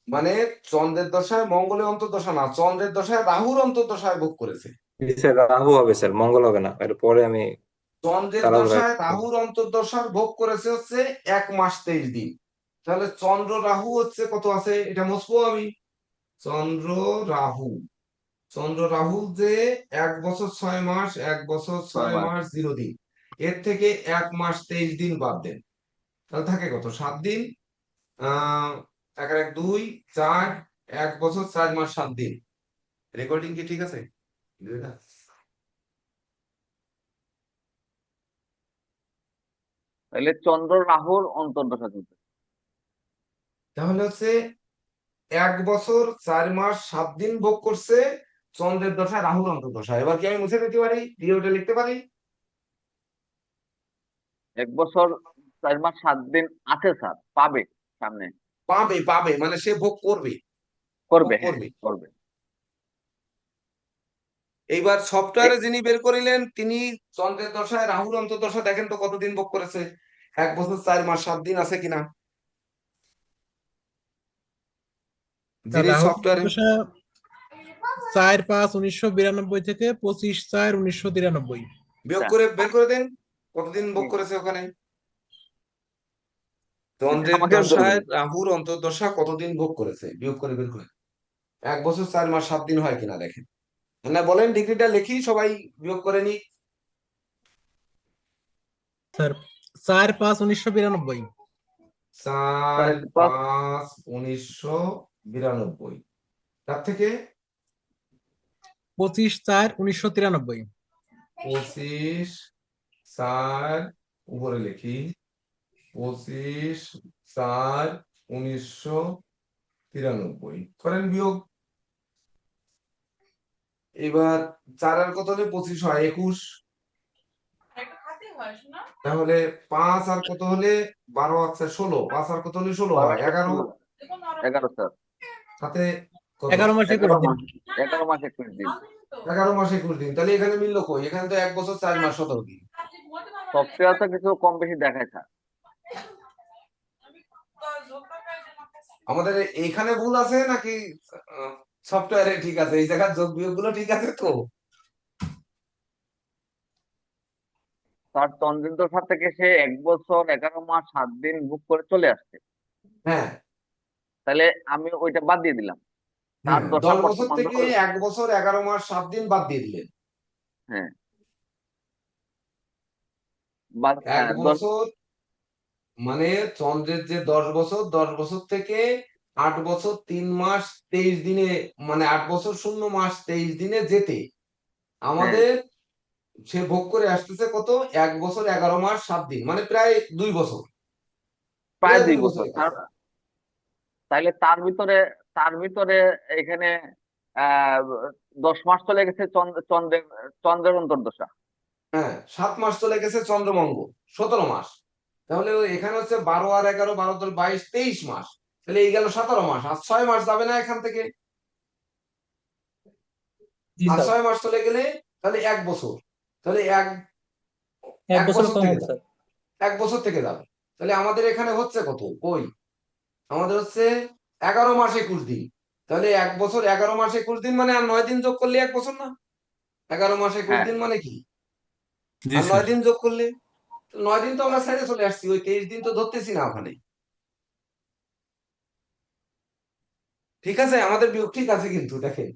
মানে চন্দ্রের দশায় মঙ্গলের অন্তর্দশা না, চন্দ্রের দশায় রাহুর অন্তর্দশায় ভোগ করেছে। জি স্যার, রাহু হবে স্যার, মঙ্গল হবে না। এর পরে আমি চন্দ্রের তাড়াহুড়া। দশায় রাহুর অন্তর্দশার ভোগ করেছে হচ্ছে 1 মাস 23 দিন। তাহলে চন্দ্র রাহু হচ্ছে কত আছে এটা মুছবো আমি। চন্দ্র রাহু, চন্দ্র রাহু যে 1 বছর 6 মাস, 1 বছর 6 ছয় মাস মাস 0 দিন, এর থেকে 1 মাস 23 দিন বাদ দেন, তাহলে থাকে কত 7 দিন। 1 আর 1 2 4, 1 বছর 4 মাস 7 দিন। রেকর্ডিং কি ঠিক আছে? তাহলে চন্দ্র রাহুর অন্তর্দশা চলছে। তাহলে হচ্ছে 1 বছর 4 মাস 7 দিন ভোগ করছে চন্দ্রের দশা রাহুর অন্তর্দশা। এবার কি আমি মুছে দিতে পারি, দিয়ে ওটা লিখতে পারি? 1 বছর 4 মাস 7 দিন আছে স্যার, পাবে সামনে। পাবে, পাবে মানে সে ভোগ করবে, ভোগ করবে, হ্যাঁ করবে। করবে। এইবার সফটওয়্যারে যিনি বের করিলেন তিনি চন্দ্রের দশায় রাহুর অন্তর্দশা দেখেন তো কতদিন ভোগ করেছে, 1 বছর 4 মাস 7 দিন আছে কিনা তার যিনি রাহুল সফটওয়্যারে দশা 4/5/1992 থেকে 25/4/1993। বিয়োগ আচ্ছা, করে বের করে দেন কতদিন ভোগ করেছে ওখানে। চন্দ্রের আমাকে উত্তর দশায় বলুন। রাহুর অন্তর্দশা কতদিন ভোগ করেছে বিয়োগ করে বের করে 1 বছর 4 মাস 7 দিন হয় কিনা দেখেন। না বলেন ডিগ্রিটা লিখি সবাই বিয়োগ করে নি। স্যার 4/5/1992। 4 পাঁচ 5 1992 তার থেকে 25/4/1993। 25/4 উপরে লিখি 25/4/1993 করেন বিয়োগ। এবার 4 আর কত হলে 25 হয় 21, তাহলে 5 আর কত হলে 12 আছে 16, 5 আর কত হলে 16 হয় 11, 11 স্যার, সাথে কত 11 মাসে 11 21 দিন। মাস, 11 মাস 21 দিন। 11 মাস 21 দিন, তাহলে এখানে মিললো কই, এখানে তো 1 বছর 4 মাস 17 দিন। সফটওয়্যার তো কিছু কম বেশি দেখায় স্যার। আমাদের এইখানে ভুল আছে নাকি সফটওয়্যারে ঠিক আছে, এই জায়গার যোগ বিয়োগ গুলো ঠিক আছে তো? তার চন্দ্রের দশা থেকে সে 1 বছর 11 মাস 7 দিন ভোগ করে চলে আসছে, হ্যাঁ তাহলে আমি ওইটা বাদ দিয়ে দিলাম। তার হ্যাঁ, দশা 10 বছর বর্তমান থেকে 1 বছর 11 মাস 7 দিন বাদ দিয়ে দিলেন। হ্যাঁ, 1 10। বছর মানে চন্দ্রের যে 10 বছর, 10 বছর থেকে 8 বছর 3 মাস 23 দিনে, মানে 8 বছর 0 মাস 23 দিনে যেতে হ্যাঁ, আমাদের সে ভোগ করে আসতেছে কত, 1 বছর 11 মাস 7 দিন, মানে প্রায় 2 বছর, প্রায় প্রায় 2 2 বছর। বছরের কাছে। তাইলে তার ভিতরে এখানে 10 মাস চলে গেছে চন্দ্রের অন্তর্দশা। হ্যাঁ 7 মাস চলে গেছে চন্দ্রমঙ্গল, 17 মাস, তাহলে এখানে হচ্ছে 12 আর 11 12 × 22 23 মাস, তাহলে এই গেল 17 মাস, আর 6 মাস যাবে না এখান থেকে, আর 6 মাস চলে গেলে তাহলে 1 বছর, তাহলে এক এক 1 বছর বছর কম থেকে হবে যাবে, স্যার। 1 বছর থেকে যাবে। তাহলে আমাদের এখানে হচ্ছে কত, কই আমাদের হচ্ছে 11 মাস 21 দিন, তাহলে 1 বছর 11 মাস 21 দিন মানে আর 9 দিন যোগ করলে 1 বছর না, 11 মাস 21 হ্যাঁ, দিন মানে কি, জি আর 9 স্যার। দিন যোগ করলে, 9 দিন তো আমরা ছেড়ে চলে আসছি, ওই 23 দিন তো ধরতেছি না ওখানে। ঠিক আছে, আমাদের বিয়োগ ঠিক আছে কিন্তু দেখেন,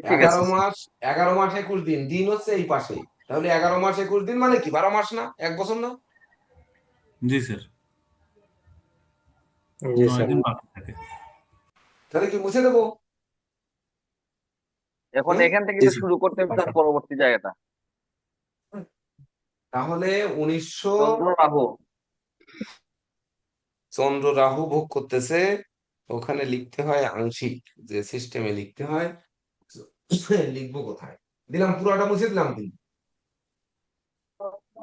ঠিক আছে। 11 মাস 11 মাস 21 দিন, দিন হচ্ছে এই পাশে, তাহলে 11 মাস 21 দিন মানে কি 12 মাস না, 1 বছর না, জি স্যার, জি 9 স্যার। দিন বাকি থাকে। তাহলে কি মুছে দেবো? এখন হুম? এখান থেকে জি তো স্যার। শুরু করতে হবে তার পরবর্তী জায়গাটা, তাহলে 1900 চন্দ্র রাহু। চন্দ্র রাহু ভোগ করতেছে, ওখানে লিখতে হয় আংশিক, যে সিস্টেমে লিখতে হয় লিখবো কোথায়, দিলাম পুরোটা মুছে দিলাম কিন্তু।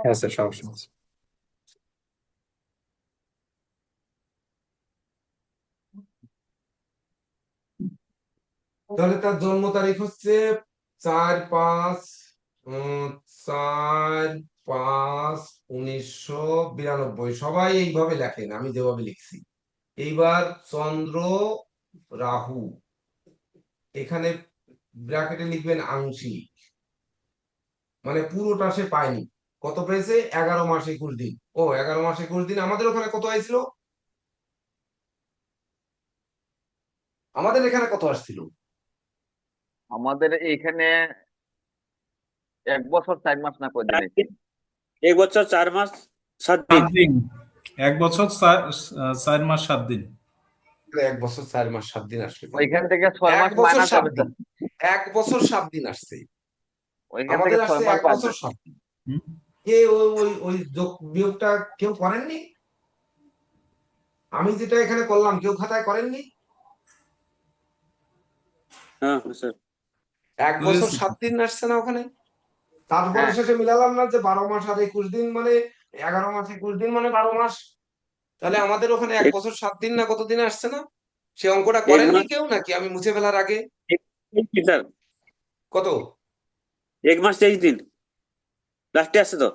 হ্যাঁ স্যার, সমস্যা নেই। তাহলে তার জন্ম তারিখ হচ্ছে 4 5 4/5/1992, সবাই এইভাবে লেখেন, আমি যেভাবে লিখছি। এইবার চন্দ্র রাহু, এখানে ব্র্যাকেটে লিখবেন আংশিক, মানে পুরোটা সে পায়নি, কত পেয়েছে 11 মাস 21 দিন। ও 11 মাস 21 দিন আমাদের ওখানে কত হয়েছিল, আমাদের এখানে কত আসছিল, আমাদের এইখানে 1 বছর 4 মাস না কয়দিন হয়েছে? 1 বছর 4 মাস 7 দিন। 7 দিন, 1 বছর 4 মাস 7 দিন। 1 বছর 4 মাস 7 দিন আসলে কেন? ওইখান থেকে 6 1 মাস বছর মাইনাস 7 হবে দিন, স্যার। 1 বছর 7 দিন আসছে, ওইখান থেকে আমাদের 6 আসছে মাস 1 বাদ বছর দেন। 7 দিন। হুম? কে ওই ওই ওই যোগ বিয়োগটা কেউ করেননি, আমি যেটা এখানে করলাম কেউ খাতায় করেননি, হ্যাঁ স্যার। 1 বছর 7 দিন আসছে না ওখানে, তারপরে হ্যাঁ, শেষে মিলালাম না যে 12 মাস আর 21 দিন মানে 11 মাস 21 দিন মানে 12 মাস, তাহলে আমাদের ওখানে 1 বছর 7 দিন না কত দিন আসছে না, সে অঙ্কটা 1 করেননি মাস কেউ নাকি আমি মুছে ফেলার আগে? স্যার। কত? 1 মাস 23 দিন লাস্টে আছে তো।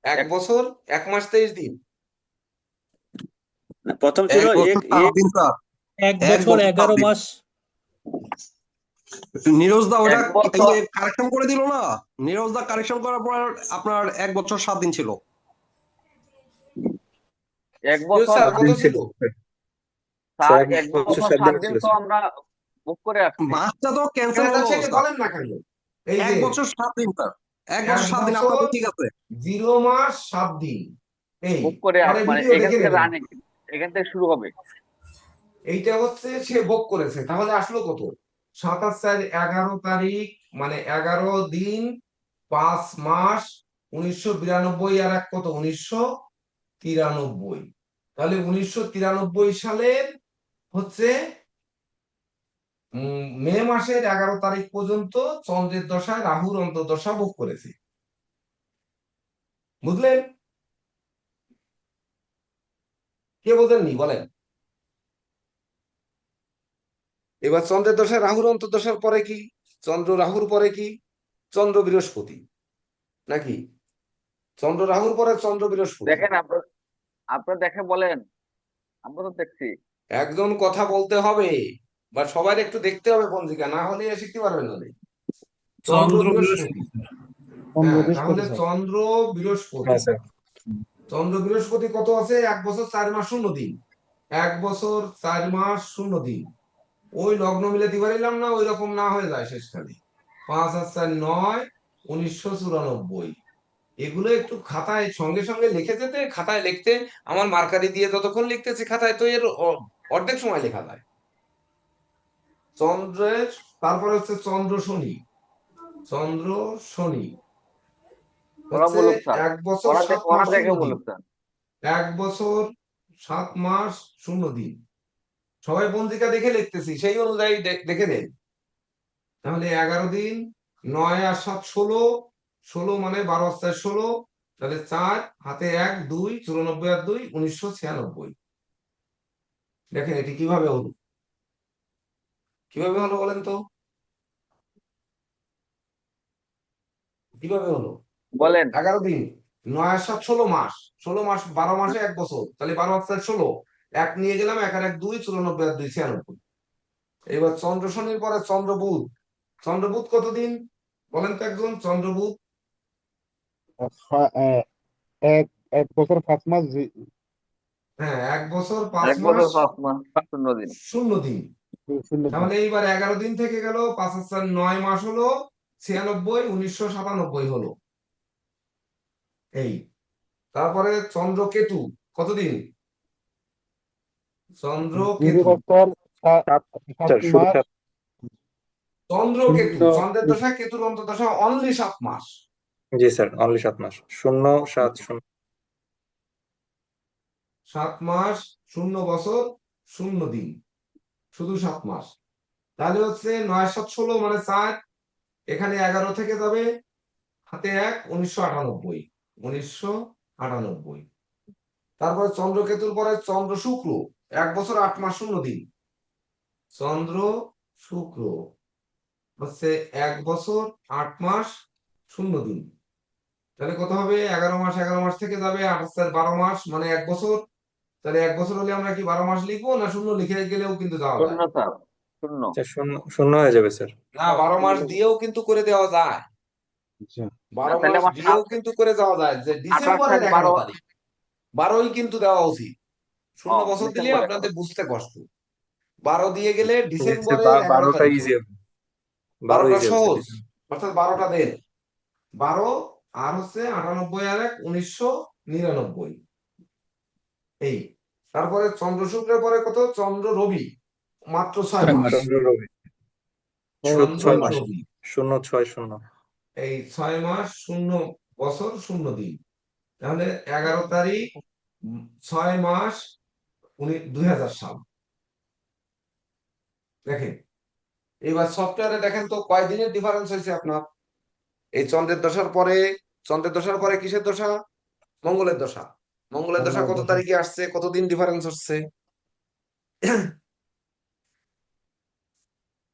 1 বছর 1 মাস 23 দিন। না, প্রথম ছিল 1 বছর 7 দিন স্যার। 1 1 বছর বছর 7 11 দিন। মাস। নীরজ দা ওটা 1 বছর কারেকশন করে দিল না? নীরজ দা কারেকশন করার পর আপনার 1 বছর 7 দিন ছিল। 1 বছর স্যার কত ছিল? স্যার এক 1 বছর বছর 7 7 দিন দিন ছিল তো স্যার। আমরা বুক করে আসছি। মাসটা তো কেন ক্যান্সেল তা হলো সেটা স্যার। বলেন না কেন? এই 1 যে বছর 7 দিন স্যার। 1 1 বছর 7 দিন বছর আপনাদের ঠিক আছে। 0 মাস 7 দিন। এই বুক করে পরে মানে ভিডিও এখান দেখে থেকে নেবেন। রানিং, এখান থেকে শুরু হবে। এইটা হচ্ছে সে বুক করেছে, তাহলে আসলো কত? 27/4/11 তারিখ, মানে 11 দিন 5 মাস 1992 আর এক কত 1993। তাহলে 1993 সালের হচ্ছে মে মাসের 11 তারিখ পর্যন্ত চন্দ্রের দশায় রাহুর অন্তর্দশা ভোগ করেছে। বুঝলেন? কে বোঝেননি বলেন? এবার চন্দ্রের দশায় রাহুর অন্তর্দশার পরে কি? চন্দ্র রাহুর পরে কি? চন্দ্র বৃহস্পতি, নাকি? চন্দ্র রাহুর পরে চন্দ্র বৃহস্পতি। দেখেন আপনার আপনার দেখে বলেন, আমরা তো দেখছি। একজন কথা বলতে হবে বা সবার একটু দেখতে হবে পঞ্জিকা, না হলে শিখতে পারবেন না। চন্দ্র বৃহস্পতি। হ্যাঁ, তাহলে চন্দ্র বৃহস্পতি। হ্যাঁ স্যার। চন্দ্র বৃহস্পতি কত আছে? 1 বছর 4 মাস 0 দিন। 1 বছর 4 মাস 0 দিন। ওই লগ্ন মিলাতে পারিলাম না, ওই রকম না হয়ে যায় শেষকালে। 5 আর 4 9 1994। এগুলো একটু খাতায় সঙ্গে সঙ্গে লিখে যেতে, খাতায় লিখতে আমার মার্কারি দিয়ে যতক্ষণ লিখতেছি খাতায়, তো এর অর্ধেক সময় লেখা যায়। চন্দ্রের তারপরে হচ্ছে চন্দ্র শনি। চন্দ্র শনি ওরা হচ্ছে বলুক স্যার, 1 বছর 7 ওরা মাস দেখে 0 দিন। বলুক স্যার। 1 বছর 7 মাস 0 দিন। সবাই পঞ্জিকা দেখে লিখতেছি, সেই অনুযায়ী দেখে নেন। তাহলে 11 দিন 9 আর 7 16। 16 মানে 12 আর 4 16। তাহলে 4 হাতে 1 2 94 আর 2 1996। দেখেন এটি কিভাবে হলো? কিভাবে হলো বলেন তো? কিভাবে হলো? বলেন 11 দিন 9 আর 7 16 মাস। 16 মাস 12 মাসে 1 বছর, তাহলে 12 আর 4 16। 1 নিয়ে গেলাম, 1 আর 1 2 94 আর 2 96। এবার চন্দ্র শনির পরে চন্দ্র বুধ। চন্দ্র বুধ কতদিন বলেন তো একজন? চন্দ্র বুধ 1 বছর 5 মাস হ্যাঁ 1 বছর 5 1 মাস বছর 5 মাস 0 দিন। 0 দিন। 0 দিন। তাহলে এইবার 11 দিন থেকে গেল, 5 আর 4 9 মাস হলো 96 1997 হলো। এই তারপরে চন্দ্র কেতু কতদিন? চন্দ্র 2 কেতু বছর 7 7 স্যার, শুধু মাস 7। চন্দ্র কেতু 0 চন্দ্রের দশা কেতুর অন্তর্দশা অনলি 7 মাস। জি স্যার, অনলি 7 মাস। 0 7 0। 7 মাস 0 বছর 0 দিন, শুধু 7 মাস। তাহলে হচ্ছে 9 7 16 মানে 4। এখানে 11 থেকে যাবে, হাতে 1 1998। 1998। তারপরে চন্দ্র কেতুর পরে চন্দ্র শুক্র 1 বছর 8 মাস 0 দিন। চন্দ্র শুক্র হচ্ছে 1 বছর 8 মাস 0 দিন। তাহলে কত হবে? 11 মাস 11 মাস থেকে যাবে 8 আর 4 12 মাস, মানে 1 বছর। তাহলে 1 বছর হলে আমরা কি 12 মাস লিখবো, না 0 লিখে গেলেও কিন্তু যাওয়া যায়? 0 স্যার, 0। স্যার, শূন্য হয়ে যাবে স্যার। না, 12 মাস দিয়েও কিন্তু করে দেওয়া যায়। আচ্ছা 12 তাহলে মাস আমার দিয়েও কিন্তু করে যাওয়া যায়, যে 28 ডিসেম্বরের 11 12 তারিখ 12ই কিন্তু দেওয়া উচিত। 0 বছর দিলে ডিসেম্বর 11। আপনাদের বুঝতে কষ্ট। 12 দিয়ে গেলে জি স্যার, ডিসেম্বরের 11 12টা তারিখ। ইজি হবে। 12 12টা ইজি হবে সহজ, স্যার। অর্থাৎ 12টা দেন। 12 আর হচ্ছে 98 আর 1 1999। এই তারপরে চন্দ্র শুক্রের পরে কত? চন্দ্র রবি মাত্র 6 6 মাস। মাস। চন্দ্র রবি চন্দ্র 6 মাস। রবি 0 6 0। এই 6 মাস 0 বছর 0 দিন। তাহলে 11 তারিখ 6 মাস 2000 সাল। দেখেন এবার সফটওয়্যারে দেখেন তো কয় দিনের ডিফারেন্স হয়েছে আপনার। এই চন্দ্রের দশার পরে, চন্দ্রের দশার পরে কিসের দশা? মঙ্গলের দশা। মঙ্গলের দশা কত তারিখে আসছে, কতদিন ডিফারেন্স হচ্ছে?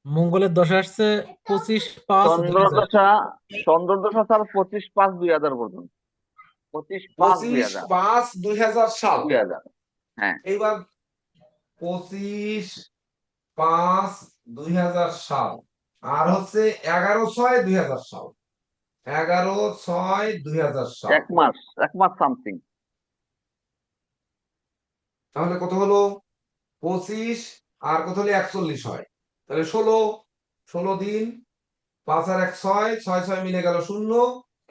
মঙ্গলের দশা আসছে 25/5/2000। চন্দ্রদশা স্যার 25/5/2000 পর্যন্ত। 25/5/2000। 25/5/2000 সাল। 2000। হ্যাঁ। এইবার 25/5/2000 সাল আর হচ্ছে 11/6/2000 সাল। 11/6/2000 সাল। এক মাস সামথিং। তাহলে কত হলো? 25 আর কত হলে 41 হয়, তাহলে 16 দিন। 5 আর 1 6, 6 6 মিলে গেল 0,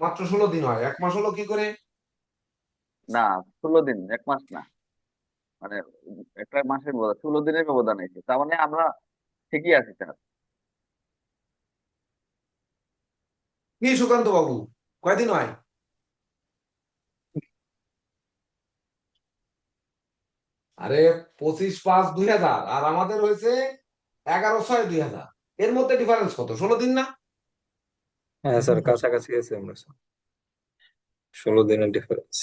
মাত্র 16 দিন হয়। এক মাস হলো কি করে? না, 16 দিন, এক মাস না, মানে একটা মাসের ব্যবধান, 16 দিনের ব্যবধান হয়েছে, তার মানে আমরা ঠিকই আছি স্যার। কি সুকান্ত বাবু, কয়দিন হয়? আরে 25/5/2000 আর আমাদের হয়েছে 11/6/2000, এর মধ্যে ডিফারেন্স কত? 16 দিন না? হ্যাঁ স্যার, কাছাকাছি আছি আমরা স্যার, 16 দিনের ডিফারেন্স।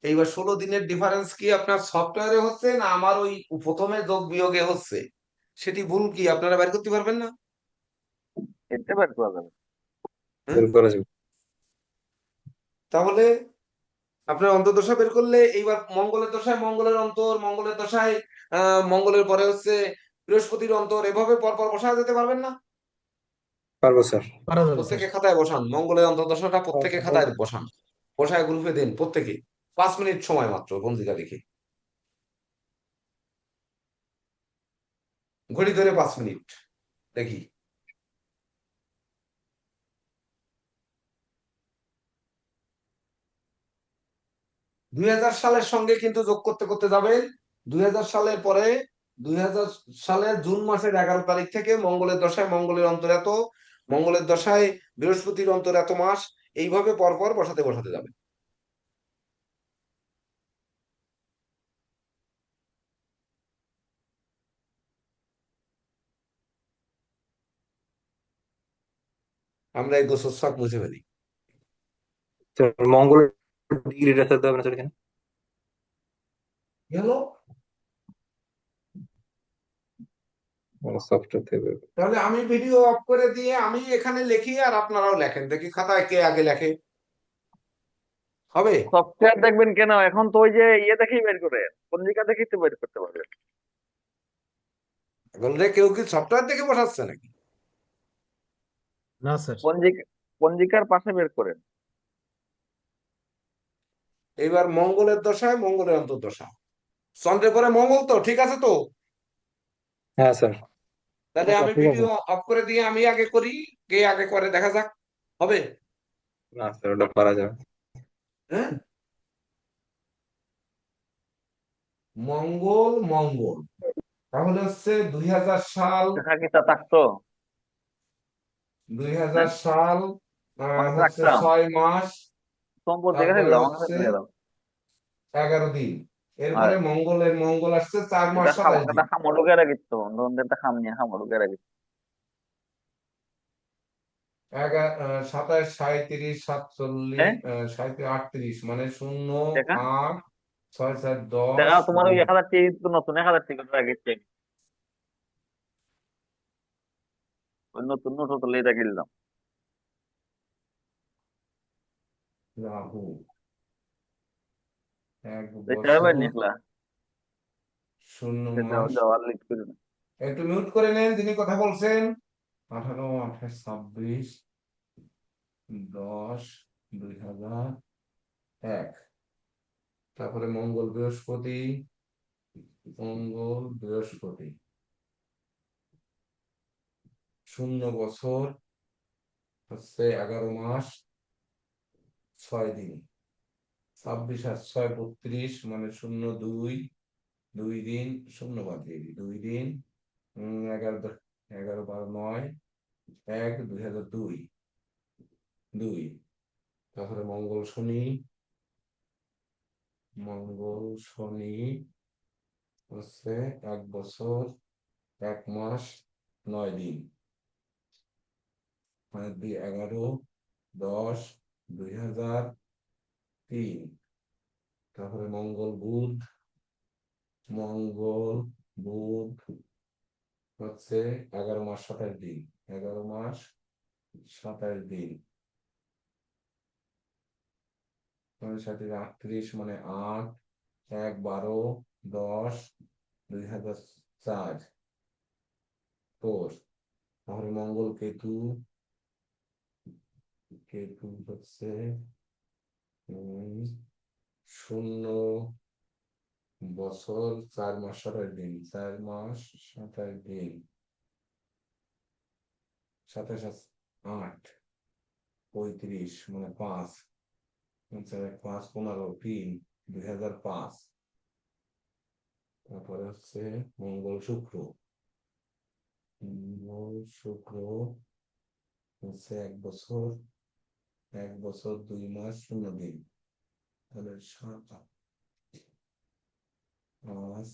এইবার 16 দিনের ডিফারেন্স কি আপনার সফটওয়্যারে হচ্ছে না আমার ওই প্রথমে যোগ বিয়োগে হচ্ছে? সেটি ভুল কি আপনারা বের করতে পারবেন না? এতে বের করা যাবে। হ্যাঁ? বের করা যাবে। তাহলে আপনার অন্তর্দশা বের করলে এইবার মঙ্গলের দশায় মঙ্গলের অন্তর, মঙ্গলের দশায় মঙ্গলের পরে হচ্ছে বৃহস্পতির অন্তর, এভাবে পরপর বসায় যেতে পারবেন না? পারবো স্যার। পারা যাবে স্যার। প্রত্যেকে খাতায় বসান, মঙ্গলের অন্তর্দশাটা প্রত্যেকে খাতায় বসান, বসায় গ্রুপে দেন প্রত্যেকে। 5 মিনিট সময় মাত্র, পঞ্জিকা দেখে ঘড়ি ধরে 5 মিনিট দেখি। সালের সঙ্গে কিন্তু যোগ করতে করতে যাবেন। 2000 সালের পরে 2000 সালের জুন মাসের 11 তারিখ থেকে মঙ্গলের দশায় মঙ্গলের অন্তর এত, মঙ্গলের দশায় বৃহস্পতির অন্তর এত মাস, এইভাবে পরপর বসাতে বসাতে যাবে। আমরা এই গোছর ছক মুছে ফেলি। স্যার, মঙ্গলের ডিগ্রিটা স্যার দেবেন স্যার এখানে? কি হলো? সফটওয়্যার থেকে বের করতে। তাহলে আমি ভিডিও অফ করে দিয়ে আমি এখানে লিখি আর আপনারাও লেখেন, দেখি খাতায় কে আগে লেখে। হবে? সফটওয়্যার দেখবেন কেন? এখন তো ওই যে ইয়ে দেখেই বের করে, পঞ্জিকা দেখেই তো বের করতে পারবেন। বললে কেউ কি সফটওয়্যার দেখে বসাচ্ছে নাকি? না স্যার। পঞ্জিকার পাশে বের করেন। এইবার মঙ্গলের দশায় মঙ্গলের অন্তর্দশা, চন্দ্রের পরে মঙ্গল, তো ঠিক আছে তো? হ্যাঁ স্যার। তাহলে আমি ঠিক আছে। ভিডিও অফ করে দিয়ে আমি আগে করি, কে আগে করে দেখা যাক। হবে? না স্যার, ওটা পারা যাবে। হ্যাঁ, মঙ্গল মঙ্গল, তাহলে হচ্ছে 2000 সাল। দেখা কি তা থাকতো? 2000 সাল মানে হচ্ছে রাখতাম 6 মাস, সম্পদ দেখে তারপরে দিলাম, আমাকে হচ্ছে দিয়ে দাও। 11 দিন। আর এরপরে মঙ্গল আসছে 4 মাস এটা 27 দিন। এটা খামড়ুকে রাখিত, অন্ধদের খাম নিয়ে খামড়ুকে রাখিত। 27, 37, 47, 37, 38, মানে 0, দেখা 8, 6, 4, দেখা 10, তোমার ওই 2। 1000 টিকিট তো নতুন 1000 টিকিট রাখিছে, ওই নতুন নোট তো লেটা কিনলাম। রাহু 1 এটা হবে বছর নিখলা, 0 মাস। যাওয়ার লিখ করে না। একটু মিউট করে নেন যিনি কথা বলছেন। 18, 28, 26, 10, 2001। তারপরে মঙ্গল বৃহস্পতি, মঙ্গল বৃহস্পতি 0 বছর হচ্ছে 11 মাস 6 দিন। 26 আর 6, 32, মানে 0, 2, 2 দিন, 0 বাদ দিয়ে দিই, 2 দিন, 11, 11, 12, 9, 1, 2002, 2। তারপরে মঙ্গল শনি হচ্ছে 1 বছর 1 মাস 9 দিন, মানে 11, 10, 2003। তারপরে মঙ্গল বুধ হচ্ছে 11 মাস 27 দিন, 11 মাস 27 দিন, 38 মানে 8, 1, 12, 10, 2004 তোর। তাহলে মঙ্গল কেতু, কেতু হচ্ছে 0 বছর 4 মাস 27 দিন, 4 মাস 27 দিন, 27, 8, 35 মানে 5, 5, 15, 3, 2005। তারপরে হচ্ছে মঙ্গল শুক্র, মঙ্গল শুক্র হচ্ছে 1 বছর 2 মাস 0 দিন, তাহলে 7, 5,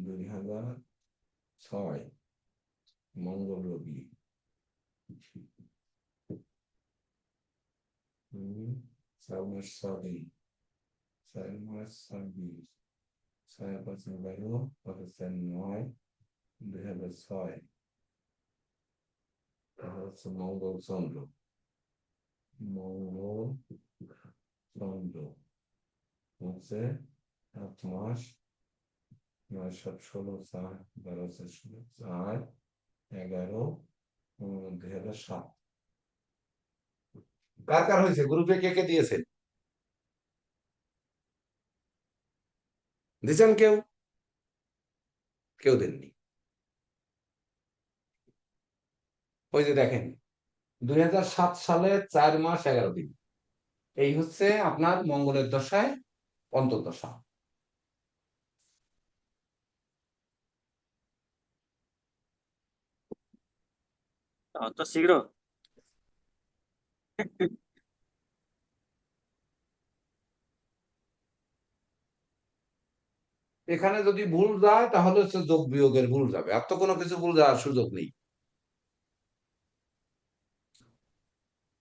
2006 মঙ্গল রবি, 4 মাস 6 দিন, 4 মাস 26, 6, 5, 11, 9, 2006। তাহলে হচ্ছে মঙ্গল চন্দ্র, মঙ্গল চন্দ্র হচ্ছে 7 মাস 9, 7, 16, 4, 12, 16, 4, 11, 2007। কার কার হয়েছে গ্রুপে কে কে দিয়েছেন? দিয়েছেন কেউ? কেউ দেননি। ওই যে দেখেন 2007 সালে 4 মাস 11 দিন, এই হচ্ছে আপনার মঙ্গলের দশায় অন্তর্দশা। অত শীঘ্র? এখানে যদি ভুল যায় তাহলে হচ্ছে যোগ বিয়োগের ভুল যাবে, আর তো কোনো কিছু ভুল যাওয়ার সুযোগ নেই।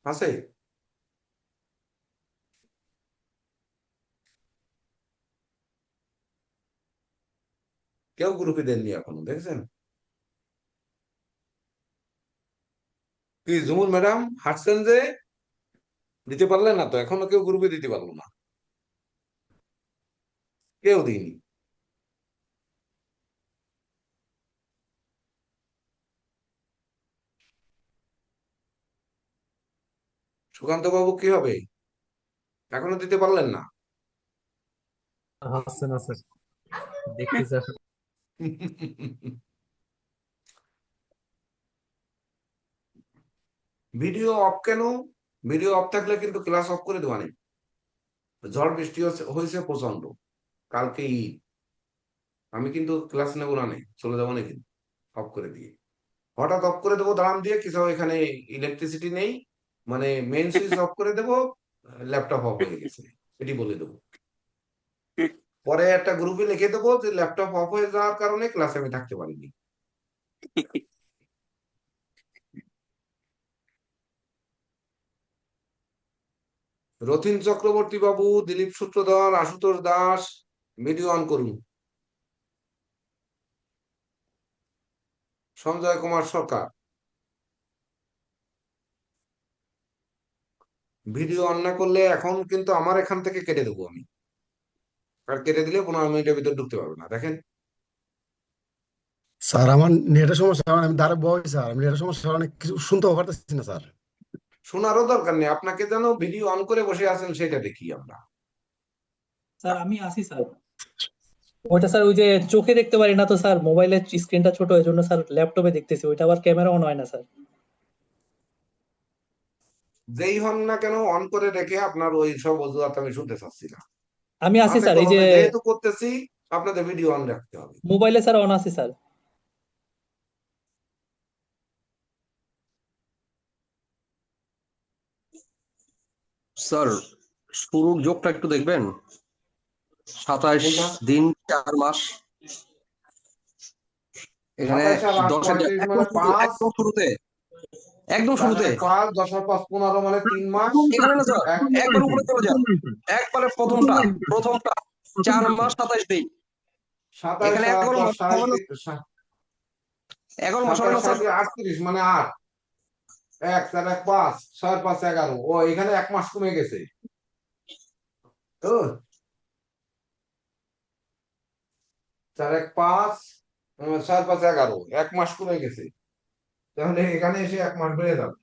আছে? কেউ গ্রুপে দেননি এখনো, দেখছেন? কি জুমুর ম্যাডাম হাঁটছেন যে, দিতে পারলেন না তো? এখনো কেউ গ্রুপে দিতে পারলো না, কেউ দিইনি। সুকান্ত বাবু কি হবে? এখনো দিতে পারলেন না? হচ্ছে না স্যার, দেখতেছি এখন। ভিডিও অফ কেন? ভিডিও অফ থাকলে কিন্তু ক্লাস অফ করে দেওয়া নেই। ঝড় বৃষ্টি হয়েছে প্রচন্ড, কালকে ঈদ, আমি কিন্তু ক্লাস নেবো না, নেই চলে যাবো না কিন্তু অফ করে দিয়ে। হঠাৎ অফ করে দেবো দাম দিয়ে, কিছু এখানে ইলেকট্রিসিটি নেই, মানে মেন সুইচ অফ করে দেবো, ল্যাপটপ অফ হয়ে গেছে, এটি বলে দেবো। পরে একটা গ্রুপে লিখে দেবো যে ল্যাপটপ অফ হয়ে যাওয়ার কারণে ক্লাসে আমি থাকতে পারিনি। রথীন চক্রবর্তী বাবু, দিলীপ সূত্রধর, আশুতোষ দাস, ভিডিও অন করুন। সঞ্জয় কুমার সরকার, ভিডিও অন না করলে এখন কিন্তু আমার এখান থেকে কেটে দেবো আমি, আর কেটে দিলে 15 মিনিটের ভিতর ঢুকতে পারবে না। দেখেন স্যার আমার নেটের সমস্যা, আমি দাঁড়া বই স্যার, আমি নেটের সমস্যা অনেক কিছু শুনতেও পারতেছি না স্যার। শোনারও দরকার নেই, আপনাকে যেন ভিডিও অন করে বসে আছেন সেটা দেখি আমরা। স্যার আমি আছি স্যার। ওইটা স্যার ওই যে চোখে দেখতে পারি না তো স্যার, মোবাইলের স্ক্রিনটা ছোট, এই জন্য স্যার ল্যাপটপে দেখতেছি, ওইটা আবার ক্যামেরা অন হয় না স্যার। যেই হন না কেন অন করে রেখে আপনার ওই সব অজুহাত আমি শুনতে চাচ্ছি না। আমি আছি হাতে স্যার, এই যে কলমে যেহেতু করতেছি, আপনাদের ভিডিও অন রাখতে হবে। মোবাইলে স্যার অন আছে স্যার। স্যার শুরুর যোগটা একটু দেখবেন, 27 কোনটা? দিন 4 মাস, এখানে 27 আর 8, 10 35 মানে 5, একদম শুরুতে, একদম তার শুরুতে, মানে 5, 10 আর 5, 15 মানে 3 মাস। এখানে না স্যার, এক একবার উপরে চলে যান, একবারে প্রথমটা 4 মাস 27 দিন, সাতাশ এখানে আর এখন 10 মশলা হবে না, এখন মশলা 27 স্যার। 38 মানে 8, 1 4 1 5 6 5 11। ও এখানে 1 মাস কমে গেছে তো। 4 1 5 4 5 11, 1 মাস কমে গেছে। তাহলে এখানে এসে 1 মাস বেড়ে যাবে।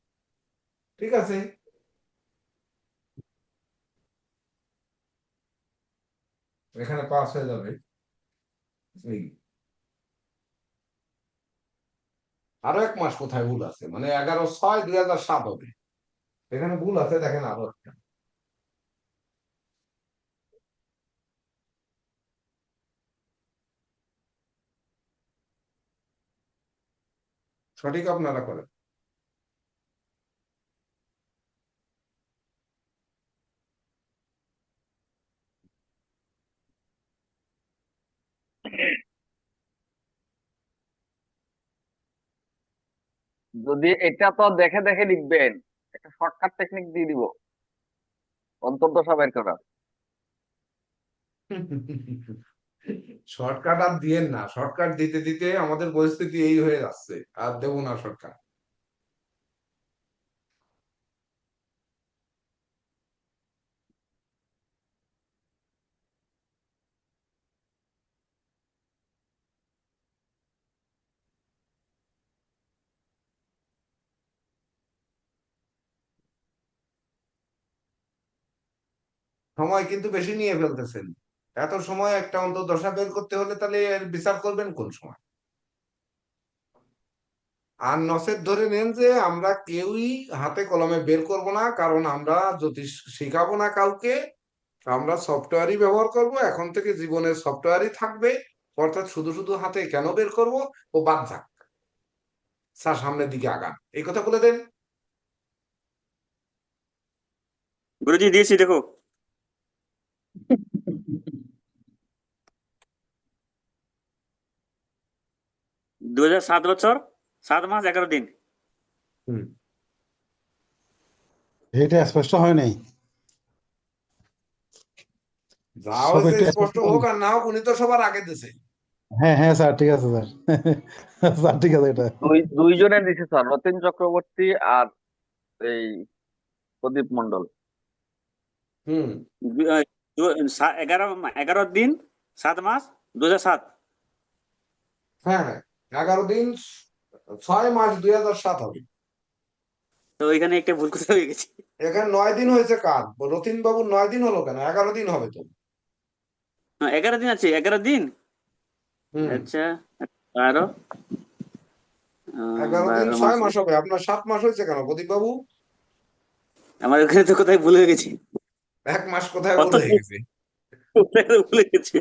ঠিক আছে, এখানে 5 হয়ে যাবে। এই আরো 1 মাস কোথায় ভুল আছে, মানে 11/6/2007 হবে। এখানে ভুল আছে, দেখেন আরো একটা। সঠিক আপনারা করেন। যদি এটা তো দেখে দেখে লিখবেন, একটা শর্টকাট টেকনিক দিয়ে দিব অন্তর্দশা বের করার। শর্টকাট আর দিয়েন না, শর্টকাট দিতে দিতে আমাদের পরিস্থিতি এই হয়ে যাচ্ছে, আর দেবো না শর্টকাট। সময় কিন্তু বেশি নিয়ে ফেলতেছেন। এত সময় একটা অন্তর্দশা বের করতে হলে তাহলে এর বিচার করবেন কোন সময়? আর নসের ধরে নেন যে আমরা কেউই হাতে কলমে বের করব না, কারণ আমরা জ্যোতিষ শিখাবো না কাউকে। আমরা সফটওয়্যারই ব্যবহার করব, এখন থেকে জীবনের সফটওয়্যারই থাকবে। অর্থাৎ শুধু শুধু হাতে কেন বের করব, ও বাদ যাক, স্যার সামনের দিকে আগান, এই কথা বলে দেন। গুরুজি দিয়েছি দেখো। 2007 বছর 7 মাস 11 দিন। হুম, এটা স্পষ্ট হয় নাই, যা সব হয়েছে একটু স্পষ্ট স্পষ্ট হোক করেন। আর না হোক, উনি তো সবার আগে দিছে। হ্যাঁ হ্যাঁ স্যার, ঠিক আছে স্যার। স্যার ঠিক আছে এটা। দুইজনে দিছে স্যার, রতিন চক্রবর্তী আর এই প্রদীপ মন্ডল। হুম, 11 দিন 7 মাস 2007। হ্যাঁ হ্যাঁ, 11 দিন 6 মাস 2007 হবে। তো ওইখানে একটা ভুল কথা হয়ে গেছে। এখানে 9 দিন হয়েছে কার, রতিন বাবুর 9 দিন হলো কেন, 11 দিন হবে তো। 11 দিন আছে, 11 দিন। হুম, আচ্ছা, 12 11 দিন 12 মাস। 6 মাস হবে। আপনার 7 মাস হয়েছে কেন প্রদীপ বাবু? আমার ওখানে তো কোথায় ভুল হয়ে গেছে। 1 মাস কোথায় কত ভুল হয়ে গেছে? কোথায় তো ভুলে গেছে।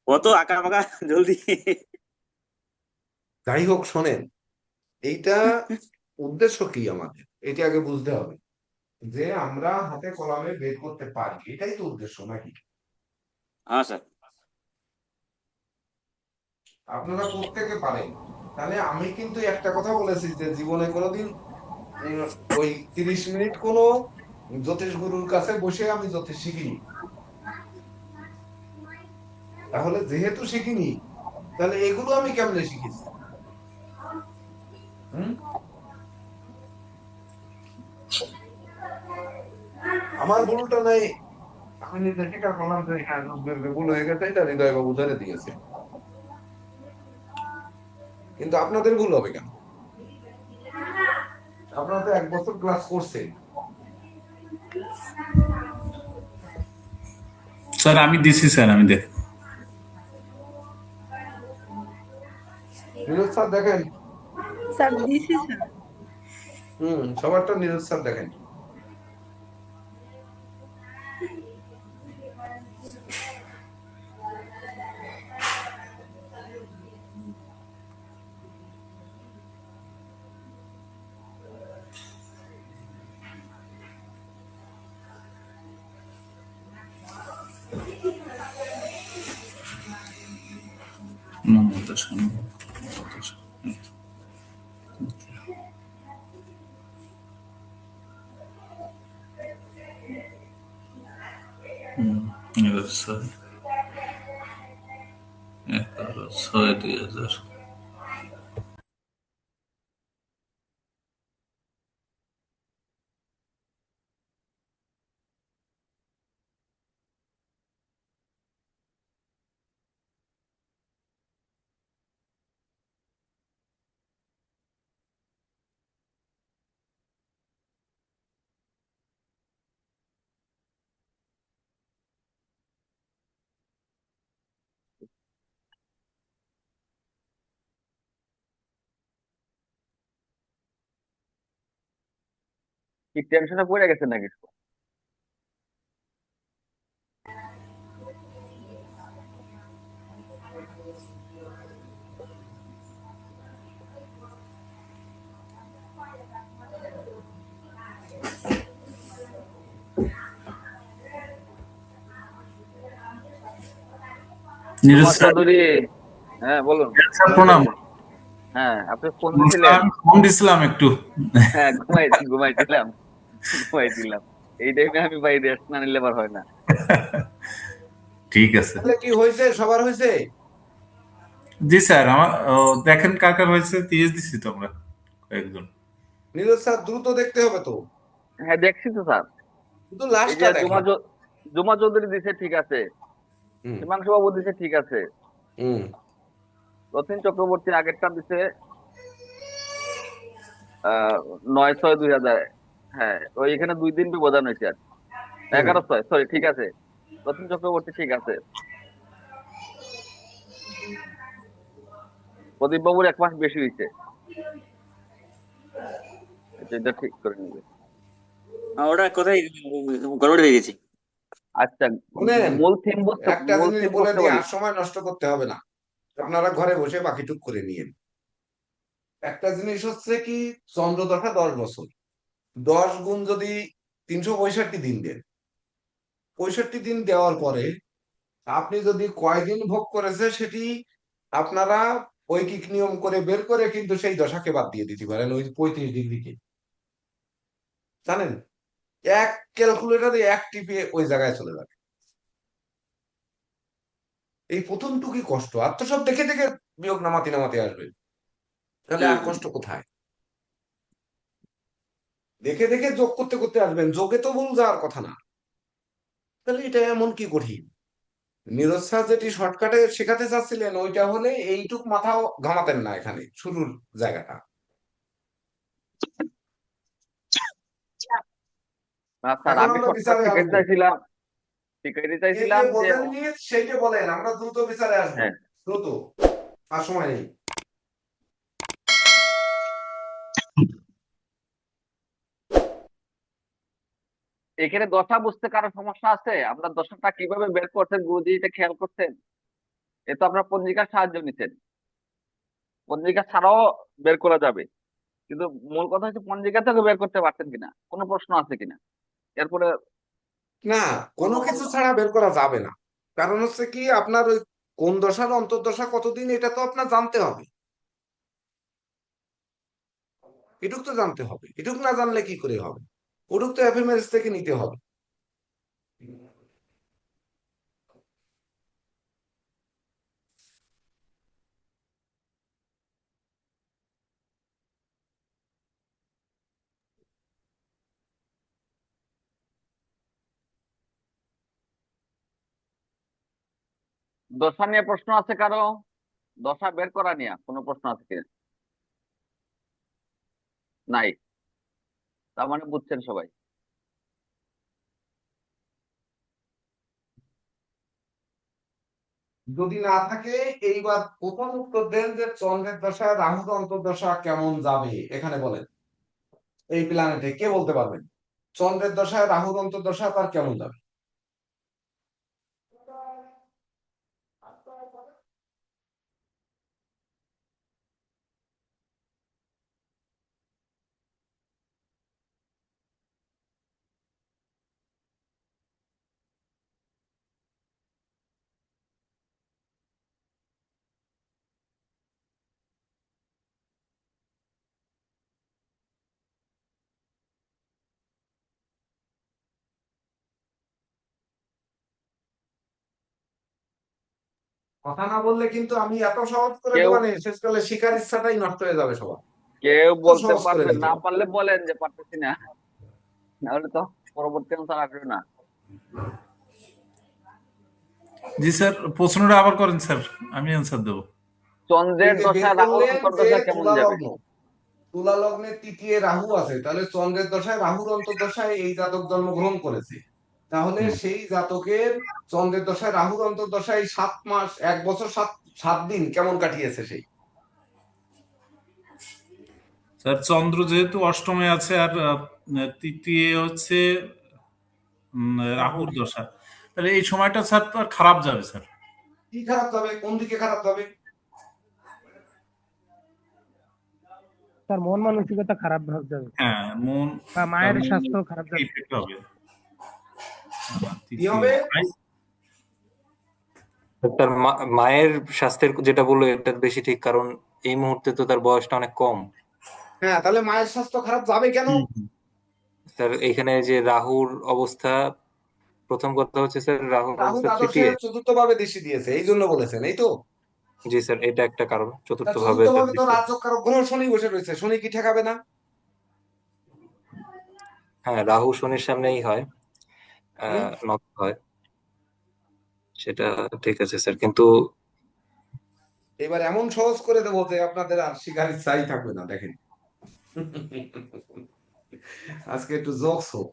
কত আঁকা বাঁকা জলদি। যাই হোক, শোনেন, এইটা উদ্দেশ্য কি আমাদের, এটা আগে বুঝতে হবে, যে আমরা হাতে কলমে বের করতে পারি, এটাই তো উদ্দেশ্য নাকি? হ্যাঁ স্যার। আপনারা প্রত্যেকে পারেন। তাহলে আমি কিন্তু একটা কথা বলেছি, যে জীবনে কোনোদিন উম, ওই 30 মিনিট কোনো জ্যোতিষ গুরুর কাছে বসে আমি জ্যোতিষ শিখিনি। তাহলে যেহেতু শিখিনি, তাহলে এগুলো আমি কেমনে শিখেছি? হুম, আমার ভুলটা নাই, আমি নিজে স্বীকার করলাম যে হ্যাঁ ভুল হয়ে গেছে, এটা হৃদয় বাবু ধরে দিয়েছে। কিন্তু আপনাদের ভুল হবে কেন? আপনারা তো 1 বছর ক্লাস করছেন। স্যার আমি দিছি স্যার, আমি দেখ নীরজ স্যার দেখেন। স্যার দিছি স্যার। সবারটা নীরজ স্যার দেখেন। 11/6/2000। কি টেনশনে পড়ে গেছেন নাকি? নীরজ জুমা স্যার, চৌধুরী, হ্যাঁ বলুন। স্যার প্রণাম। হ্যাঁ, আপনি ফোন দিছিলেন? নমস্কার, ফোন দিছিলাম একটু। হ্যাঁ, ঘুমাইছিলাম। এই টাইমে আমি ভাই রেস্ট না নিলে আবার হয় না। ঠিক আছে। তাহলে কি হয়েছে, সবার হয়েছে? জি স্যার, আমার দেখেন কার কার হয়েছে, 30 দিছি তো আমরা কয়েকজন। নীরজ স্যার, দ্রুত দেখতে হবে তো, হ্যাঁ দেখছি তো স্যার। শুধু এই যে লাস্টটা দেখেন। জুমা চৌধুরী দিছে ঠিক আছে, হুম হিমাংশু বাবু দিছে ঠিক আছে, হুম রতিন চক্রবর্তী আগেরটা দিছে 9/6/2000। হ্যাঁ, ওই এখানে 2 দিন ব্যবধান হয়েছে আর কি। হুম 11/6, সরি ঠিক আছে। রতিন চক্রবর্তী ঠিক আছে। প্রদীপ বাবুর 1 মাস বেশি হয়েছে, এটা ঠিক করে নিবে। ওটা কোথায় গড়বড় হয়ে গেছে। আচ্ছা, শুনেন, মূল থিম বুঝতে একটা মূল জিনিস থিম বলে বুঝতে দিই, পারি। আর সময় নষ্ট করতে হবে না, আপনারা ঘরে বসে বাকিটুক করে নিয়েন। একটা জিনিস হচ্ছে কি, চন্দ্রদশা 10 বছর, 10 গুণ যদি 365 দিন দেন, 65 দিন দেওয়ার পরে আপনি যদি কয়দিন ভোগ করেছে সেটি আপনারা ঐকিক নিয়ম করে বের করে কিন্তু সেই দশাকে বাদ দিয়ে দিতে পারেন, ওই 35 ডিগ্রিকে। জানেন, এক ক্যালকুলেটারে এক টিপে ওই জায়গায় চলে যাবে। এই প্রথমটুকুই কষ্ট, আর তো সব দেখে দেখে বিয়োগ নামাতে নামাতে আসবে, তাহলে আর কষ্ট কোথায়? দেখে দেখে যোগ করতে করতে আসবেন, যোগে তো ভুল যাওয়ার কথা না, তাহলে এটা এমন কি কঠিন? নীরজ স্যার যেটি শর্টকাটে শেখাতে চাচ্ছিলেন ওইটা হলে এইটুক মাথাও ঘামাতেন না এখানে শুরুর জায়গাটা। না স্যার, এখন আমি আমরা শর্টকাট বিচারে শিখাইতে আসবো, চাইছিলাম, শিখাইতে কে কে চাইছিলাম যে বোঝেননি সেইটা বলেন, আমরা দ্রুত বিচারে আসবো, হ্যাঁ, দ্রুত, আর সময় নেই। এখানে দশা বুঝতে কারো সমস্যা আছে? আমরা দশাটা কিভাবে বের করছেন গুরুজি, এটা খেয়াল করছেন? এ তো আপনার পঞ্জিকার সাহায্য নিচ্ছেন, পঞ্জিকা ছাড়াও বের করা যাবে, কিন্তু মূল কথা হচ্ছে পঞ্জিকা থেকে বের করতে পারছেন কিনা, কোনো প্রশ্ন আছে কিনা এরপরে। না, কোনো কিছু ছাড়া বের করা যাবে না, কারণ হচ্ছে কি, আপনার ওই কোন দশার অন্তর্দশা কতদিন এটা তো আপনার জানতে হবে, এটুক তো জানতে হবে, এটুক না জানলে কি করে হবে? ওটুক তো এফএমএস থেকে নিতে হবে। দশা নিয়ে প্রশ্ন আছে কারো? দশা বের করা নিয়ে কোনো প্রশ্ন আছে কিনা? নাই, তার মানে বুঝছেন সবাই। যদি না থাকে, এইবার প্রথম উত্তর দেন যে চন্দ্রের দশা রাহুর অন্তর্দশা কেমন যাবে এখানে বলেন, এই প্ল্যানেটে কে বলতে পারবেন চন্দ্রের দশায় রাহুর অন্তর্দশা তার কেমন যাবে? কথা না বললে কিন্তু আমি এত সহজ করে কেউ দেবো না, শেষকালে শিকার ইচ্ছাটাই নষ্ট হয়ে যাবে সবার। কেউ এত বলতে সহজ করে পারবেন, দিতে না হবে। পারলে বলেন যে পারতেছি না, নাহলে তো পরবর্তী অ্যান্সার আসবে না। জি স্যার, প্রশ্নটা আবার করেন স্যার, আমি অ্যান্সার দেবো। এই চন্দ্রের যে বের দশা রাহুর করলেন যে অন্তর্দশা কেমন তুলা যাবে? লগ্ন, তুলা লগ্নে তৃতীয় রাহু আছে, তাহলে চন্দ্রের দশায় রাহুর অন্তর্দশায় এই জাতক জন্মগ্রহণ করেছে, তাহলে সেই জাতকের চন্দ্রের দশায় রাহুর অন্তর্দশায় 7 মাস 1 বছর 7 দিন কেমন কাটিয়েছে সেই? স্যার চন্দ্র যেহেতু অষ্টমে আছে আর তৃতীয় হচ্ছে রাহুর দশা, তাহলে এই সময়টা স্যার তো আর খারাপ যাবে স্যার। কি খারাপ যাবে, কোন দিকে খারাপ যাবে? তার মন মানসিকতা খারাপ যাবে, হ্যাঁ, মন বা মায়ের স্বাস্থ্য খারাপ যাবে। ইফেক্ট হবে। কি হবে? তার মায়ের স্বাস্থ্যের যেটা বললো এটা বেশি ঠিক, কারণ এই মুহূর্তে তো তার বয়সটা অনেক কম। হ্যাঁ, তাহলে মায়ের স্বাস্থ্য খারাপ যাবে কেন? স্যার এখানে যে রাহুর অবস্থা, প্রথম কথা হচ্ছে স্যার রাহুর রাহু অবস্থা দ্বাদশে তৃতীয়। চতুর্থ ভাবে দৃষ্টি দিয়েছে, এই জন্য বলেছেন, এই তো? জি স্যার, এটা একটা কারণ, তা চতুর্থ ভাবে চতুর্থ তার ভাবে তো দৃষ্টি। রাজ্য কারক গ্রহ শনি বসে রয়েছে, শনি কি ঠেকাবে না? হ্যাঁ, রাহু শনির সামনেই হয়, হুম? নক হয়, সেটা ঠিক আছে স্যার, কিন্তু এবার এমন সহজ করে দেবো যে আপনাদের আর শিকার ইচ্ছাই থাকবে না, দেখেন। আজকে একটু জোকস হোক।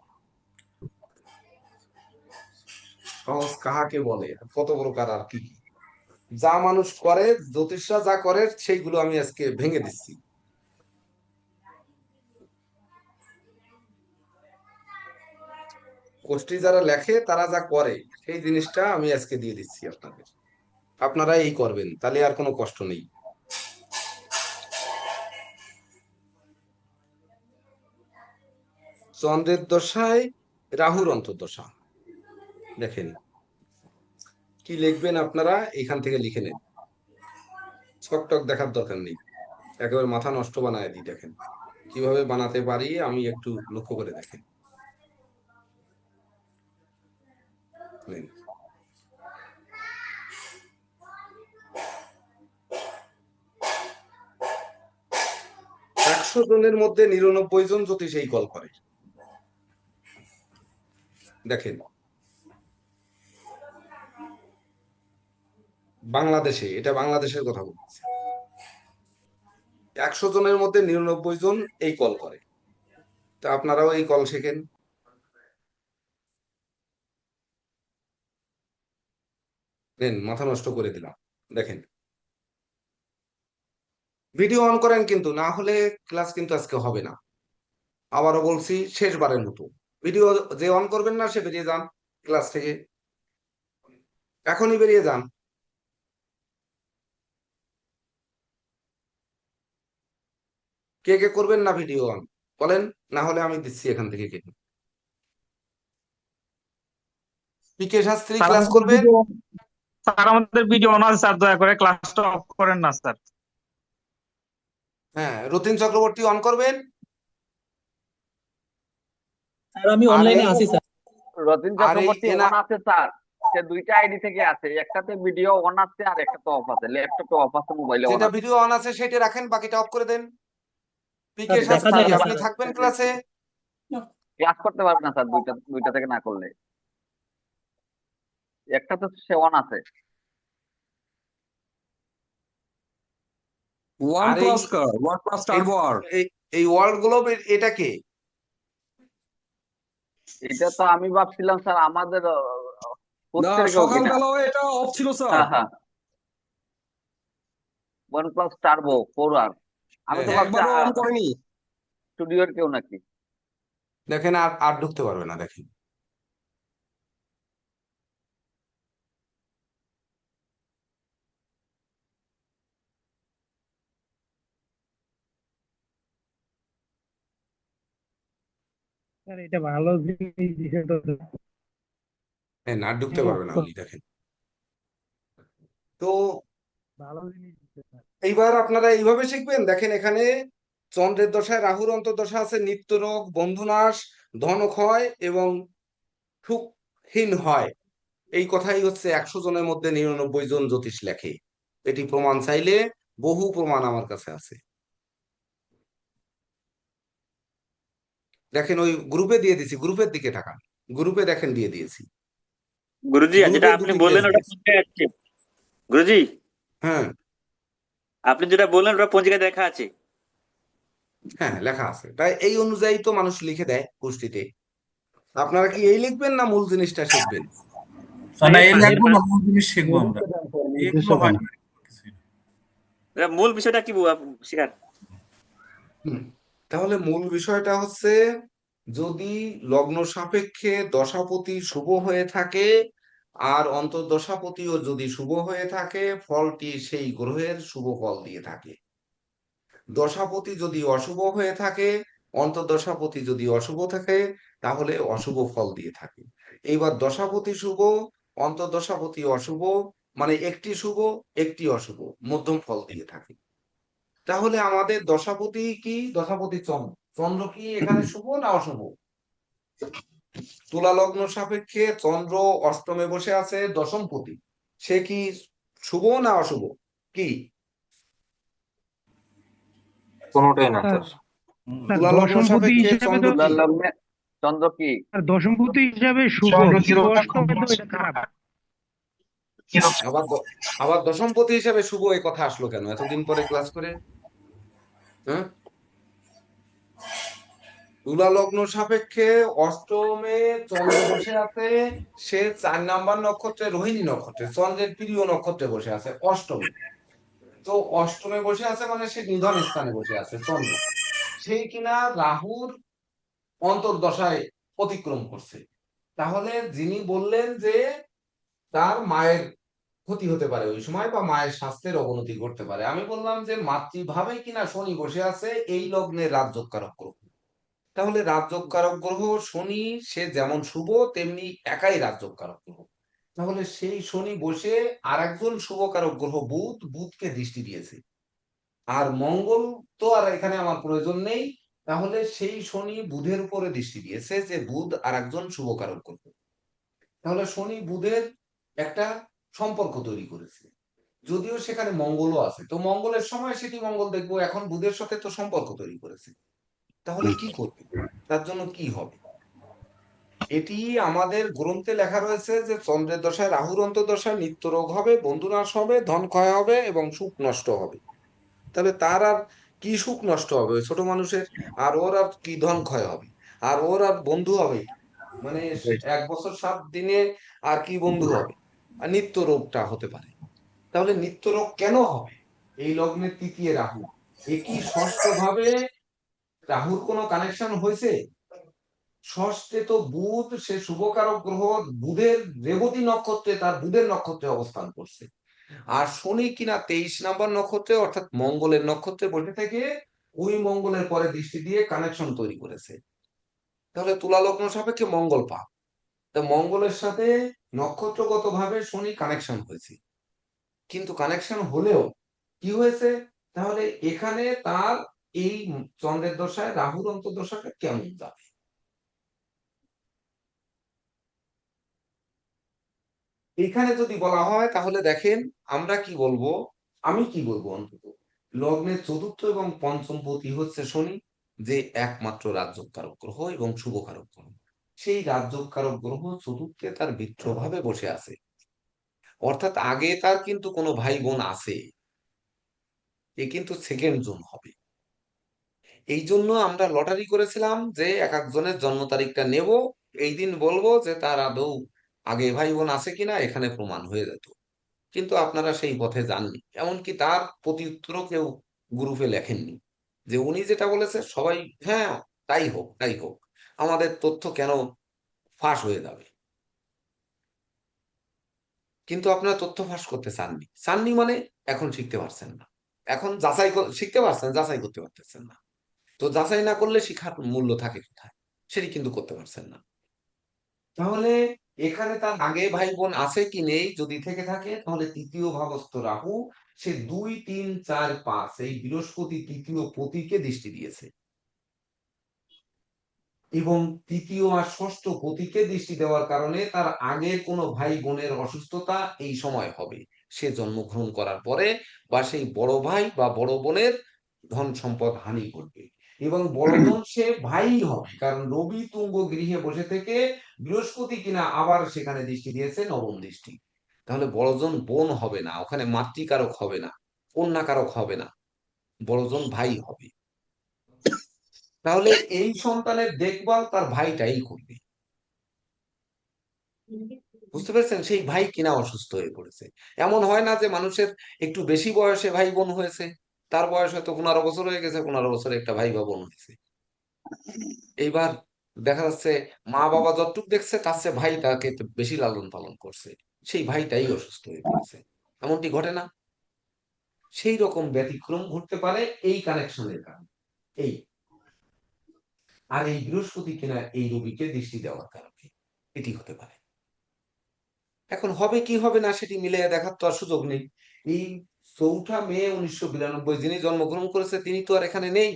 সহজ কাহাকে বলে, কত প্রকার আর কি কি। যা মানুষ করে, জ্যোতিষরা যা করে সেইগুলো আমি আজকে ভেঙে দিচ্ছি। গোষ্ঠী যারা লেখে তারা যা করে সেই জিনিসটা আমি আজকে দিয়ে দিচ্ছি আপনাদের, আপনারা এই করবেন, তাহলে আর কোনো কষ্ট নেই। চন্দ্রের দশায় রাহুর অন্তর্দশা, দেখেন কি লিখবেন আপনারা, এখান থেকে লিখে নেন, ছকটক দেখার দরকার নেই, একেবারে মাথা নষ্ট বানায় দিই, দেখেন কিভাবে বানাতে পারি আমি, একটু লক্ষ্য করে দেখেন। নেন। 100 জনের মধ্যে 99 জন জ্যোতিষ এই কল করে, দেখেন বাংলাদেশে, এটা বাংলাদেশের কথা বলছি, 100 জনের মধ্যে 99 জন এই কল করে, তা আপনারাও এই কল শেখেন। নেন, মাথা নষ্ট করে দিলাম, দেখেন ভিডিও অন করেন, কিন্তু না হলে ক্লাস কিন্তু আজকে হবে না। আবারও বলছি, শেষবারের মতো, ভিডিও যে অন করবেন না সে বেরিয়ে যান ক্লাস থেকে, এখনই বেরিয়ে যান। কে কে করবেন না ভিডিও অন বলেন, না হলে আমি দিচ্ছি এখান থেকে কেটে। পিকে শাস্ত্রী স্যার ক্লাস আমাদের করবেন? ভিডিও স্যার আমাদের ভিডিও অন আছে স্যার, দয়া করে ক্লাসটা অফ করেন না স্যার। হ্যাঁ, রতিন চক্রবর্তী অন করবেন। স্যার আমি আর অনলাইনে এই আছি স্যার। রতিন আর এই চক্রবর্তী এনা অন আছে স্যার, সে দুইটা আইডি থেকে আছে, একটাতে ভিডিও অন আছে আর একটাতে অফ আছে, ল্যাপটপে অফ আছে, মোবাইলে অন যেটা আছে। ভিডিও অন আছে সেটা রাখেন, বাকিটা অফ করে দেন। পিকে স্যার দেখা শাস্ত্রী যায় না আপনি স্যার। থাকবেন ক্লাসে? ক্লাস করতে পারবে না স্যার দুইটা দুইটা থেকে না করলে, একটাতে সে অন আছে। ওয়ান আর এই প্লাস কার, ওয়ান প্লাস এই টার্বো আর। এই- এই ওয়ার্ল্ড গ্লোব এটা কে? এটা তো আমি ভাবছিলাম স্যার আমাদের না, কোর্সের কেউ কিনা। সকালবেলাও এটা অফ ছিল স্যার। হ্যাঁ হ্যাঁ, OnePlus Turbo 4R, আমি তো হ্যাঁ, ভাবছি একবারও অন করেনি। স্টুডিওর কেউ নাকি। দেখেন আর আর ঢুকতে পারবে না, দেখেন স্যার এটা ভালো জিনিস দিছে তো। হ্যাঁ, আর ঢুকতে পারবে না উনি, দেখেন তো। ভালো জিনিস দিছে স্যার। এইবার আপনারা এইভাবে শিখবেন, দেখেন এখানে চন্দ্রের দশায় রাহুর অন্তর্দশা আছে, নিত্য রোগ, বন্ধুনাশ, ধনক্ষয় এবং সুখহীন হয়, এই কথাই হচ্ছে 100 জনের মধ্যে 99 জন জ্যোতিষ লেখে। এটি প্রমাণ চাইলে বহু প্রমাণ আমার কাছে আছে। দেখেন ওই গ্রুপে দিয়ে দিয়েছি, গ্রুপের দিকে তাকান, গ্রুপে দেখেন দিয়ে দিয়েছি, গুরুজি যেটা গ্রুপে আপনি দুটি পেজ বললেন ওটা দিয়েছি। পঞ্জিকায় আছে গুরুজি, হ্যাঁ আপনি যেটা বললেন ওটা পঞ্জিকায় দেখা আছে। হ্যাঁ লেখা আছে, তাই এই অনুযায়ী তো মানুষ লিখে দেয় গোষ্ঠীতে। আপনারা কি এই লিখবেন না মূল জিনিসটা শিখবেন? না, এই এর লাগবো না, মানে মূল জিনিস শিখবো আমরা, এগুলো হয় না কিছুই না। এটা মূল বিষয়টা কি শিখার? হুম, তাহলে মূল বিষয়টা হচ্ছে, যদি লগ্ন সাপেক্ষে দশাপতি শুভ হয়ে থাকে আর অন্তর্দশাপতিও যদি শুভ হয়ে থাকে, ফলটি সেই গ্রহের শুভ ফল দিয়ে থাকে। দশাপতি যদি অশুভ হয়ে থাকে, অন্তর্দশাপতি যদি অশুভ থাকে, তাহলে অশুভ ফল দিয়ে থাকে। এইবার দশাপতি শুভ, অন্তর্দশাপতি অশুভ, মানে একটি শুভ একটি অশুভ, মধ্যম ফল দিয়ে থাকে। তাহলে আমাদের দশাপতি কি? দশাপতি চন্দ্র, চন্দ্র কি এখানে শুভ না অশুভ? তুলা লগ্ন সাপেক্ষে চন্দ্র অষ্টমে বসে আছে, দশমপতি, সে কি শুভ না অশুভ? কি কোনোটাই না স্যার স্যার। স্যার তুলা লগ্ন দশমপতি সাপেক্ষে হিসেবে চন্দ্র তো কি? তুলার লগ্নে চন্দ্র কি? স্যার দশমপতি হিসাবে শুভ, চন্দ্র কিন্তু কিরকম অষ্টমে তো এটা খারাপ। আবার আবার দশমপতি হিসাবে শুভ, এই কথা আসলো কেন এতদিন পরে ক্লাস করে? হ্যাঁ, তুলা লগ্ন সাপেক্ষে অষ্টমে চন্দ্র বসে আছে, সে 4 নাম্বার নক্ষত্রে, রোহিণী নক্ষত্রে, চন্দ্রের প্রিয় নক্ষত্রে বসে আছে অষ্টমে। তো অষ্টমে বসে আছে মানে সে নিধন স্থানে বসে আছে চন্দ্র, সেই কিনা রাহুর অন্তর্দশায় অতিক্রম করছে। তাহলে যিনি বললেন যে তার মায়ের ক্ষতি হতে পারে ওই সময়, বা মায়ের স্বাস্থ্যের অবনতি ঘটতে পারে, আমি বললাম যে মাতৃভাবে কিনা শনি বসে আছে এই লগ্নে রাজযোগকারক গ্রহ। তাহলে রাজযোগকারক গ্রহ শনি, সে যেমন শুভ তেমনি একাই রাজযোগকারক গ্রহ। তাহলে সেই শনি বসে আর একজন শুভকারক গ্রহ বুধ, বুধকে দৃষ্টি দিয়েছে। আর মঙ্গল তো আর এখানে আমার প্রয়োজন নেই, তাহলে সেই শনি বুধের উপরে দৃষ্টি দিয়েছে, যে বুধ আর একজন শুভকারক গ্রহ। তাহলে শনি বুধের একটা সম্পর্ক তৈরি করেছে, যদিও সেখানে মঙ্গলও আছে। তো মঙ্গলের সময় সেটি মঙ্গল দেখবো, এখন বুধের সাথে তো সম্পর্ক তৈরি করেছে। তাহলে কি করবে, তার জন্য কি হবে? এটি আমাদের গ্রন্থে লেখা রয়েছে যে চন্দ্রের দশায়, রাহুর অন্তর্দশায় নিত্য রোগ হবে, বন্ধুনাশ হবে, ধন ক্ষয় হবে এবং সুখ নষ্ট হবে। তাহলে তার আর কি সুখ নষ্ট হবে ওই ছোট মানুষের? আর ওর আর কি ধন ক্ষয় হবে? আর ওর আর বন্ধু হবে, মানে 1 বছর 7 দিনে আর কি বন্ধু হবে? আর নিত্য রোগটা হতে পারে। তাহলে নিত্য রোগ কেন হবে? এই লগ্নের তৃতীয় রাহু, একই ষষ্ঠ ভাবে রাহুর কোনো কানেকশন হয়েছে? ষষ্ঠে তো বুধ, সে শুভকারক গ্রহ, বুধের রেবতী নক্ষত্রে, তার বুধের নক্ষত্রে অবস্থান করছে। আর শনি কিনা 23 নাম্বার নক্ষত্রে, অর্থাৎ মঙ্গলের নক্ষত্রে বসে থেকে ওই মঙ্গলের পরে দৃষ্টি দিয়ে কানেকশন তৈরি করেছে। তাহলে তুলা লগ্ন সাপেক্ষে মঙ্গল পাপ, তা মঙ্গলের সাথে নক্ষত্রগত ভাবে শনি কানেকশন হয়েছে। কিন্তু কানেকশন হলেও কি হয়েছে? তাহলে এখানে তার এই চন্দ্রের দশায় রাহুর অন্তর্দশাটা কেমন যাবে? এখানে যদি বলা হয় তাহলে দেখেন, আমরা কি বলবো, আমি কি বলবো অন্তত, লগ্নের চতুর্থ এবং পঞ্চম পতি হচ্ছে শনি, যে একমাত্র রাজযোগকারক গ্রহ এবং শুভকারক গ্রহ। সেই রাজযোগকারক গ্রহ চতুর্থে তার মিত্রভাবে বসে আছে, অর্থাৎ আগে তার কিন্তু কোনো ভাই বোন আছে, এ কিন্তু সেকেন্ড জোন হবে। এই জন্য আমরা লটারি করেছিলাম যে এক একজনের জন্ম তারিখটা নেব, এই দিন বলবো যে তার আদৌ আগে ভাই বোন আছে কিনা এখানে প্রমাণ হয়ে যেত। কিন্তু আপনারা সেই পথে যাননি, এমনকি তার প্রতি উত্তরও কেউ গ্রুপে লেখেননি, যে উনি যেটা বলেছে সবাই হ্যাঁ তাই হোক তাই হোক, আমাদের তথ্য কেন ফাঁস হয়ে যাবে। কিন্তু আপনারা তথ্য ফাঁস করতে চাননি, চাননি মানে এখন শিখতে পারছেন না, এখন শিখতে পারছেন, যাচাই করতে পারতেছেন না। তো যাচাই না করলে শিক্ষার মূল্য থাকে কোথায়? সেটি কিন্তু করতে পারছেন না। তাহলে এখানে তার আগে ভাই বোন আছে কি নেই যদি থেকে থাকে, তাহলে তৃতীয় ভাবস্থ রাহু, সে 2, 3, 4, 5 এই বৃহস্পতি তৃতীয় পতিকে দৃষ্টি দিয়েছে। এবং তৃতীয় আর ষষ্ঠ পতিকে দৃষ্টি দেওয়ার কারণে তার আগে কোনো ভাই বোনের অসুস্থতা এই সময় হবে, সে জন্মগ্রহণ করার পরে, বা সেই বড় ভাই বা বড় বোনের ধন সম্পদ হানি ঘটবে। এবং বড়জন সে ভাই হবে, কারণ রবি তুঙ্গ গৃহে বসে থেকে বৃহস্পতি কিনা আবার সেখানে দৃষ্টি দিয়েছে, নবম দৃষ্টি। তাহলে বড়জন বোন হবে না, ওখানে মাতৃকারক হবে না, কন্যাকারক হবে না, বড়জন ভাই হবে। তাহলে এই সন্তানের দেখভাল তার ভাইটাই করবে। বুঝতে পেরেছেন? সেই ভাই কিনা অসুস্থ হয়ে পড়েছে। এমন হয় না যে মানুষের একটু বেশি বয়সে ভাই বোন হয়েছে, তার বয়স হয়তো 15 বছর হয়ে গেছে, 15 বছরে একটা ভাই বা বোন হয়েছে। এইবার দেখা যাচ্ছে মা বাবা যতটুকু দেখছে তার চেয়ে ভাই তাকে বেশি লালন পালন করছে, সেই ভাইটাই অসুস্থ হয়ে পড়েছে। এমনটি ঘটে না? সেই রকম ব্যতিক্রম ঘটতে পারে এই কানেকশনের কারণে। এই আর এই বৃহস্পতি কিনা এই রবিকে দৃষ্টি দেওয়ার কারণে এটি হতে পারে। এখন হবে কি হবে না সেটি মিলিয়ে দেখার তো আর সুযোগ নেই। এই 4 মে 1992 যিনি জন্মগ্রহণ করেছে তিনি তো আর এখানে নেই।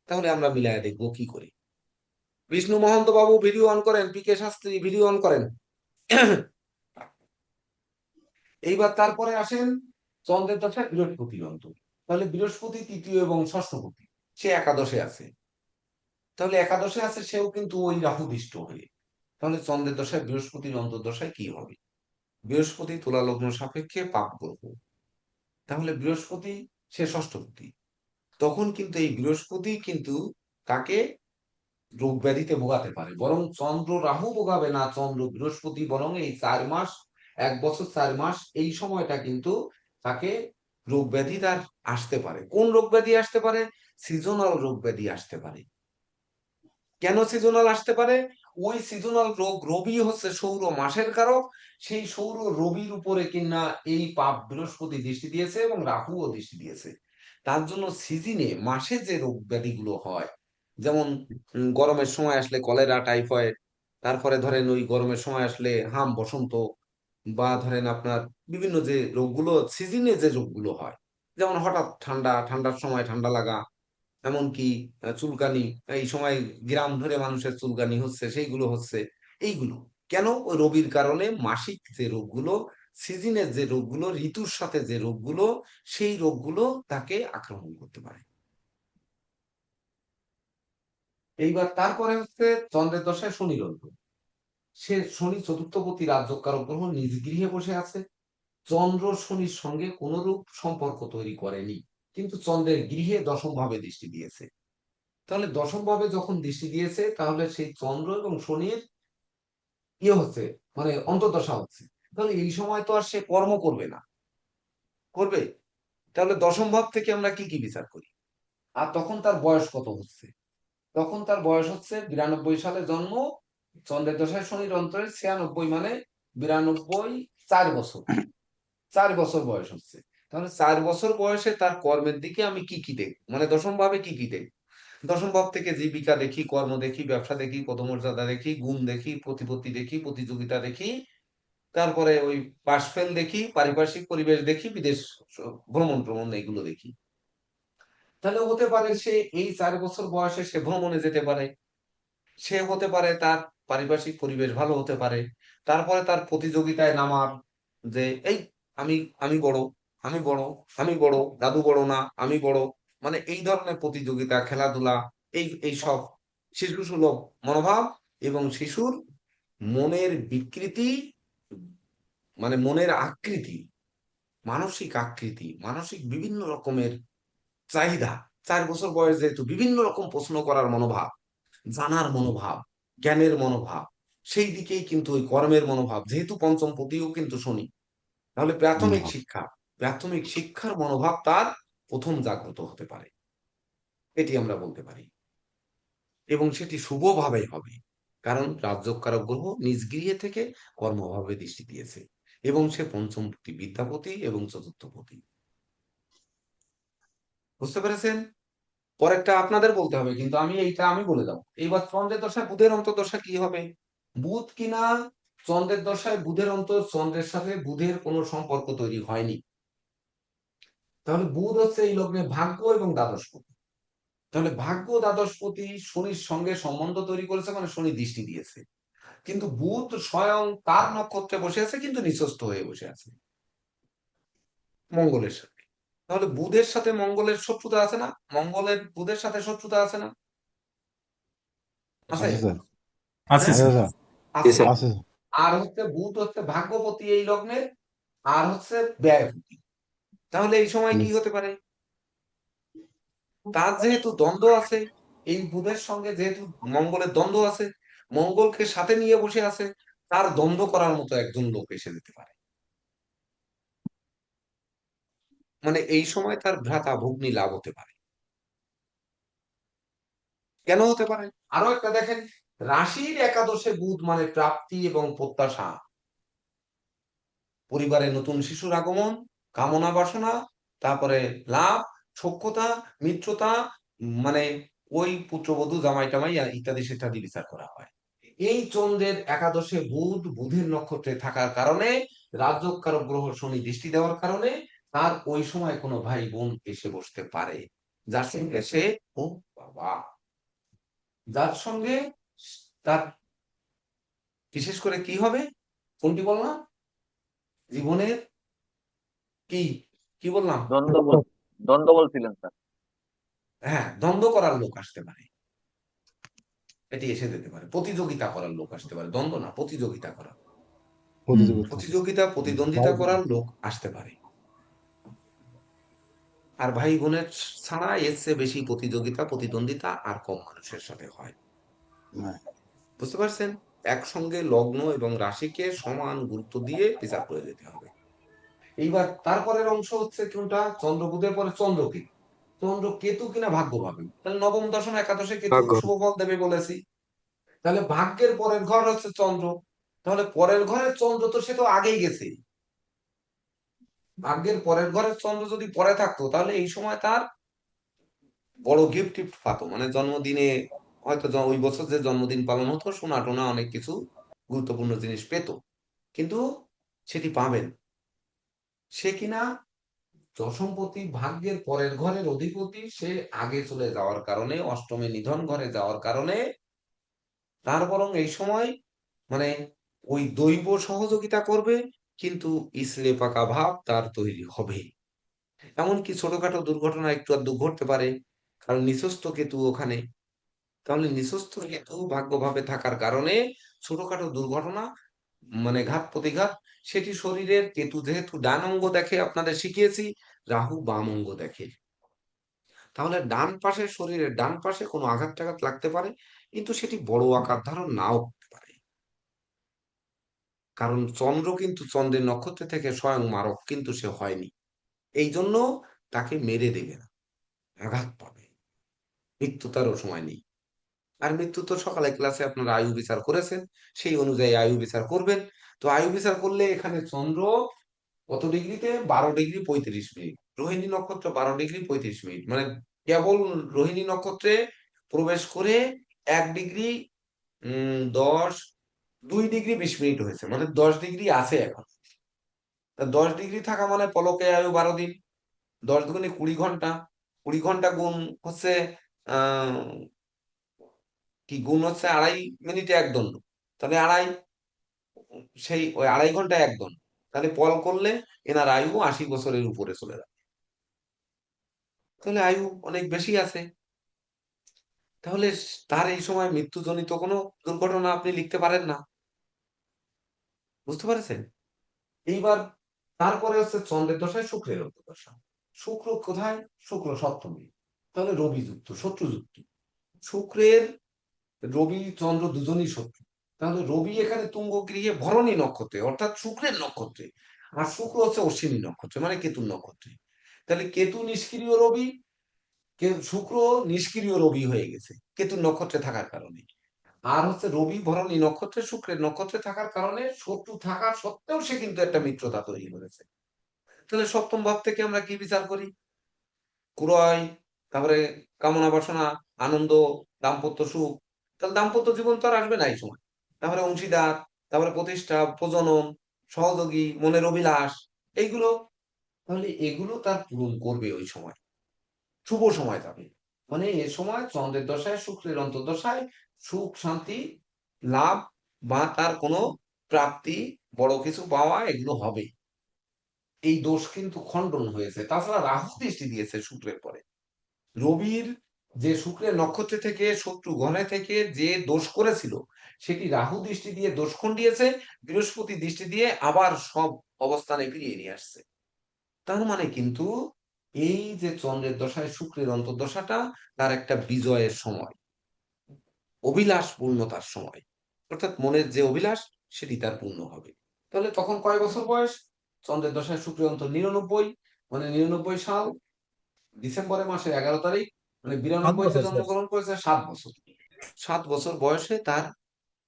তাহলে আমরা মিলায় দেখবো কি করি। বিষ্ণু মহন্ত বাবু ভিডিও অন করেন, পিকে শাস্ত্রী ভিডিও অন করেন। এইবার তারপরে আসেন চন্দ্রের দশায় বৃহস্পতি অন্তর। তাহলে বৃহস্পতি তৃতীয় এবং ষষ্ঠপতি, সে একাদশে আছে। তাহলে একাদশে আছে সেও কিন্তু ওই রাহুদৃষ্ট হয়ে। তাহলে চন্দ্রের দশায় বৃহস্পতির অন্তর্দশায় কি হবে? বৃহস্পতি তুলা লগ্ন সাপেক্ষে পাপ গ্রহ, তাহলে বৃহস্পতি সে ষষ্ঠপতি। তখন কিন্তু এই বৃহস্পতি কিন্তু তাকে রোগ ব্যাধিতে ভোগাতে পারে, বরং চন্দ্র রাহু ভোগাবে না, চন্দ্র বৃহস্পতি বরং এই 4 মাস, 1 বছর 4 মাস এই সময়টা কিন্তু তাকে রোগ ব্যাধি তার আসতে পারে। কোন রোগ ব্যাধি আসতে পারে? সিজনাল রোগ ব্যাধি আসতে পারে। কেন সিজনাল আসতে পারে? ওই সিজনাল রোগ, রবি হচ্ছে সৌর মাসের কারক, সেই সৌর রবির উপরে কিনা এই পাপ বৃহস্পতি দৃষ্টি দিয়েছে এবং রাহুও দৃষ্টি দিয়েছে। তার জন্য সিজনে মাসে যে রোগ ব্যাধিগুলো হয়, যেমন গরমের সময় আসলে কলেরা, টাইফয়েড, তারপরে ধরেন ওই গরমের সময় আসলে হাম বসন্ত, বা ধরেন আপনার বিভিন্ন যে রোগগুলো সিজনে যে রোগগুলো হয়, যেমন হঠাৎ ঠান্ডা, ঠান্ডার সময় ঠান্ডা লাগা, এমনকি চুলকানি, এই সময় গ্রাম ধরে মানুষের চুলকানি হচ্ছে, সেইগুলো হচ্ছে। এইগুলো কেন? ওই রবির কারণে মাসিক যে রোগগুলো, সিজনের যে রোগগুলো, ঋতুর সাথে যে রোগগুলো, সেই রোগগুলো তাকে আক্রমণ করতে পারে। এইবার তারপরে হচ্ছে চন্দ্রের দশায় শনির অন্তর। সে শনি চতুর্থপতি, রাজ্যকারক গ্রহ, নিজ গৃহে বসে আছে। চন্দ্র শনির সঙ্গে কোন রূপ সম্পর্ক তৈরি করেনি, কিন্তু চন্দ্রের গৃহে দশম ভাবে দৃষ্টি দিয়েছে। তাহলে দশম ভাবে যখন দৃষ্টি দিয়েছে, তাহলে সেই চন্দ্র এবং শনির ইয়ে হচ্ছে, মানে অন্তর্দশা হচ্ছে। তাহলে এই সময় তো আর সে কর্ম করবে না, করবে? তাহলে দশম ভাব থেকে আমরা কি কি বিচার করি? আর তখন তার বয়স কত হচ্ছে? তখন তার বয়স হচ্ছে 92 সালে জন্ম, চন্দ্রের দশায় শনির অন্তরে 96 মানে 92, 4 বছর, 4 বছর বয়স হচ্ছে। তাহলে 4 বছর বয়সে তার কর্মের দিকে আমি কি কি দেখব, মানে দশম ভাবে কি কি দেখব? দশম ভাব থেকে জীবিকা দেখি, কর্ম দেখি, ব্যবসা দেখি, পদমর্যাদা দেখি, গুণ দেখি, প্রতিপত্তি দেখি, প্রতিযোগিতা দেখি, তারপরে ওই পাশ ফেল দেখি, পারিপার্শ্বিক পরিবেশ দেখি, বিদেশ ভ্রমণ ভ্রমণ এগুলো দেখি। তাহলে হতে পারে সে এই 4 বছর বয়সে সে ভ্রমণে যেতে পারে, সে হতে পারে তার পারিপার্শ্বিক পরিবেশ ভালো হতে পারে, তারপরে তার প্রতিযোগিতায় নামার, যে এই আমি আমি বড়, আমি বড়, আমি বড়, দাদু বড় না আমি বড়, মানে এই ধরনের প্রতিযোগিতা, খেলাধুলা, এই সব শিশু সুলভ মনোভাব, এবং শিশুর মনের বিকৃতি, মানে মনের আকৃতি, মানসিক আকৃতি, মানসিক বিভিন্ন রকমের চাহিদা। 4 বছর বয়স যেহেতু, বিভিন্ন রকম প্রশ্ন করার মনোভাব, জানার মনোভাব, জ্ঞানের মনোভাব, সেই দিকেই কিন্তু ওই কর্মের মনোভাব, যেহেতু পঞ্চম পতিও কিন্তু শনি। তাহলে প্রাথমিক শিক্ষা, প্রাথমিক শিক্ষার মনোভাব তার প্রথম জাগ্রত হতে পারে, এটি আমরা বলতে পারি। এবং সেটি শুভভাবে হবে, কারণ রাজ্যকারক গ্রহ নিজ গৃহে থেকে কর্মভাবে দৃষ্টি দিয়েছে, এবং সে পঞ্চমপতি, বিদ্যাপতি এবং চতুর্থপতি। বুঝতে পেরেছেন? পরেরটা আপনাদের বলতে হবে, কিন্তু আমি বলে দাও। এইবার চন্দ্রের দশায় বুধের অন্তর্দশা কি হবে? বুধ কিনা চন্দ্রের দশায় বুধের অন্তর, চন্দ্রের সাথে বুধের কোনো সম্পর্ক তৈরি হয়নি। তাহলে বুধ হচ্ছে এই লগ্নে ভাগ্য এবং দ্বাদশপতি। তাহলে ভাগ্য দ্বাদশপতি শনির সঙ্গে সম্বন্ধ তৈরি করেছে, মানে শনি দৃষ্টি দিয়েছে, কিন্তু বুধ স্বয়ং তার নক্ষত্রে বসে আছে, কিন্তু নিচস্থ হয়ে বসে আছে মঙ্গলের সাথে। তাহলে বুধের সাথে মঙ্গলের শত্রুতা আছে না, মঙ্গলের বুধের সাথে শত্রুতা আছে না, আছে? আছে স্যার, আছে হ্যাঁ, আছে স্যার। স্যার, জি আছে। স্যার। আছে স্যার। আর হচ্ছে বুধ হচ্ছে ভাগ্যপতি এই লগ্নের, আর হচ্ছে ব্যয়পতি। তাহলে এই সময় কি হতে পারে? তার যেহেতু দ্বন্দ্ব আছে, এই বুধের সঙ্গে যেহেতু মঙ্গলের দ্বন্দ্ব আছে, মঙ্গলকে সাথে নিয়ে বসে আছে, তার দ্বন্দ্ব করার মতো একজন লোক এসে যেতে পারে। মানে এই সময় তার ভ্রাতা ভগ্নী লাভ হতে পারে। কেন হতে পারে? আরো একটা দেখেন, রাশির একাদশে বুধ মানে প্রাপ্তি এবং প্রত্যাশা, পরিবারে নতুন শিশুর আগমন, কামনা বাসনা, তারপরে লাভ, সখ্যতা, মিত্রতা, মানে ওই পুত্রবধূ জামাই টামাই ইত্যাদি ইত্যাদি বিচার করা হয়। এই চন্দ্রের একাদশে বুধ, বুধের নক্ষত্রে থাকার কারণে, রাজযোগকারক গ্রহ শনি দৃষ্টি দেওয়ার কারণে তার ওই সময় কোনো ভাই বোন এসে বসতে পারে, যার সঙ্গে সে, ও বাবা, যার সঙ্গে তার বিশেষ করে কি হবে, কোনটি বললাম, জীবনের কি কি বললাম, দ্বন্দ্ব বলছিলেন স্যার। হ্যাঁ, দ্বন্দ্ব করার লোক আসতে পারে, এটি এসে যেতে পারে, প্রতিযোগিতা করার লোক আসতে পারে, দ্বন্দ্ব না, প্রতিযোগিতা করার, প্রতিযোগিতা প্রতিদ্বন্দ্বিতা করার লোক আসতে পারে। আর ভাই বোনের ছাড়া এর চেয়ে বেশি প্রতিযোগিতা প্রতিদ্বন্দ্বিতা আর কম মানুষের সাথে হয়, বুঝতে পারছেন? একসঙ্গে লগ্ন এবং রাশিকে সমান গুরুত্ব দিয়ে বিচার করে যেতে হবে। এইবার তারপরের অংশ হচ্ছে কোনটা, চন্দ্র বুধের পরে চন্দ্র কেতু। চন্দ্র কেতু কিনা ভাগ্য পাবে, তাহলে নবম দশম একাদশে কেতু ভাগ্য। শুভ ফল দেবে বলেছি। তাহলে ভাগ্যের পরের ঘর হচ্ছে চন্দ্র, তাহলে পরের ঘরের চন্দ্র তো সে তো আগেই গেছে। ভাগ্যের পরের ঘরের চন্দ্র যদি পরে থাকতো, তাহলে এই সময় তার বড় গিফট টিফট পাতো, মানে জন্মদিনে হয়তো ওই বছর যে জন্মদিন পালন হতো, সোনা টোনা অনেক কিছু গুরুত্বপূর্ণ জিনিস পেত, কিন্তু সেটি পাবেন। সে কিনা দশমপতি ভাগ্যের পরের ঘরের অধিপতি, সে আগে চলে যাওয়ার কারণে, অষ্টমে নিধন ঘরে যাওয়ার কারণে তার বরং এই সময় মানে ওই দৈব সহযোগিতা করবে, কিন্তু ইসলে পাকা ভাব তার তৈরি হবে। এমনকি ছোটখাটো দুর্ঘটনা একটু আধটু ঘটতে পারে, কারণ নিচস্থ কেতু ওখানে। তাহলে নিচস্থ কেতু ভাগ্যভাবে থাকার কারণে ছোটখাটো দুর্ঘটনা, মানে ঘাত প্রতিঘাত, সেটি শরীরের, কেতু যেহেতু ডান অঙ্গ দেখে, আপনাদের শিখিয়েছি, রাহু বাম অঙ্গ দেখে, তাহলে ডান পাশে, শরীরের ডান পাশে কোনো আঘাত টাঘাত লাগতে পারে, কিন্তু সেটি বড় আকার ধারণ নাও করতে পারে। কারণ চন্দ্র কিন্তু চন্দ্রের নক্ষত্র থেকে স্বয়ং মারক কিন্তু সে হয়নি, এই জন্য তাকে মেরে দেবে না, আঘাত পাবে, মৃত্যু তারও সময় নেই। আর মৃত্যু তো সকালে ক্লাসে আপনারা আয়ু বিচার করেছেন, সেই অনুযায়ী আয়ু বিচার করবেন। তো আয়ু বিচার করলে এখানে চন্দ্র কত ডিগ্রিতে, 12°35'। রোহিণী নক্ষত্র 12°35', মানে কেবল রোহিণী নক্ষত্রে প্রবেশ করে 1° 2°20' হয়েছে, মানে 10° আছে এখন। 10° থাকা মানে পলকে আয়ু 12 দিন, 10 দুগুণে 20 ঘন্টা, 20 ঘন্টা গুণ হচ্ছে আহ কি গুণ হচ্ছে 2.5 মিনিটে 1 দণ্ড, তাহলে সেই ওই 2.5 ঘন্টায় 1 দণ্ড, তাহলে পল করলে এনার আয়ু 80 বছরের উপরে চলে যাবে, তাহলে আয়ু অনেক বেশি আছে। তাহলে তার এই সময় মৃত্যুজনিত কোনো দুর্ঘটনা আপনি লিখতে পারেন না, বুঝতে পারছেন? এইবার তারপরে হচ্ছে চন্দ্রের দশায় শুক্রের অন্তর্দশা। শুক্র কোথায়? শুক্র সপ্তমী, তাহলে রবি যুক্ত, শত্রু যুক্ত। শুক্রের, রবি চন্দ্র দুজনই শত্রু, তাহলে রবি এখানে তুঙ্গ গৃহে ভরণী নক্ষত্রে, অর্থাৎ শুক্রের নক্ষত্রে, আর শুক্র হচ্ছে অশ্বিনী নক্ষত্রে, মানে কেতুর নক্ষত্রে। তাহলে কেতু নিষ্ক্রিয় রবি, শুক্র নিষ্ক্রিয় রবি হয়ে গেছে কেতুর নক্ষত্রে থাকার কারণে। আর হচ্ছে রবি ভরণী নক্ষত্রে, শুক্রের নক্ষত্রে থাকার কারণে শত্রু থাকার সত্ত্বেও সে কিন্তু একটা মিত্রতা তৈরি করেছে। তাহলে সপ্তম ভাব থেকে আমরা কি বিচার করি? ক্রয়, তারপরে কামনা বাসনা, আনন্দ, দাম্পত্য সুখ। তাহলে দাম্পত্য জীবন তো আর আসবে না এই সময়। তারপরে অংশীদার, তারপরে প্রতিষ্ঠা, প্রজনন, সহযোগী, মনের অভিলাষ, এইগুলো, তাহলে এগুলো তার পূরণ করবে ওই সময়, শুভ সময় যাবে। মানে এ সময় চন্দ্রের দশায় শুক্রের অন্তর্দশায় সুখ শান্তি লাভ বা তার কোনো প্রাপ্তি, বড় কিছু পাওয়া, এগুলো হবে। এই দোষ কিন্তু খণ্ডন হয়েছে। তাছাড়া রাহু দৃষ্টি দিয়েছে শুক্রের পরে। রবির যে শুক্রের নক্ষত্র থেকে শত্রু ঘরে থেকে যে দোষ করেছিল, সেটি রাহু দৃষ্টি দিয়ে দোষ খণ্ডিয়েছে, বৃহস্পতি দৃষ্টি দিয়ে আবার সব অবস্থানে ফিরিয়ে নিয়ে আসছে। তার মানে কিন্তু এই যে চন্দ্রের দশায় শুক্রের অন্তর্দশাটা তার একটা বিজয়ের সময়, অভিলাষ পূর্ণতার সময়, অর্থাৎ মনের যে অভিলাষ সেটি তার পূর্ণ হবে। তাহলে তখন কয় বছর বয়স? চন্দ্রের দশায় শুক্রের অন্তর 99, মানে 99 সাল ডিসেম্বরের মাসের 11 তারিখ, মানে 7 92-তে বছর স্যার। জন্মগ্রহণ করেছে। 7 বছর। 7 বছর বয়সে তার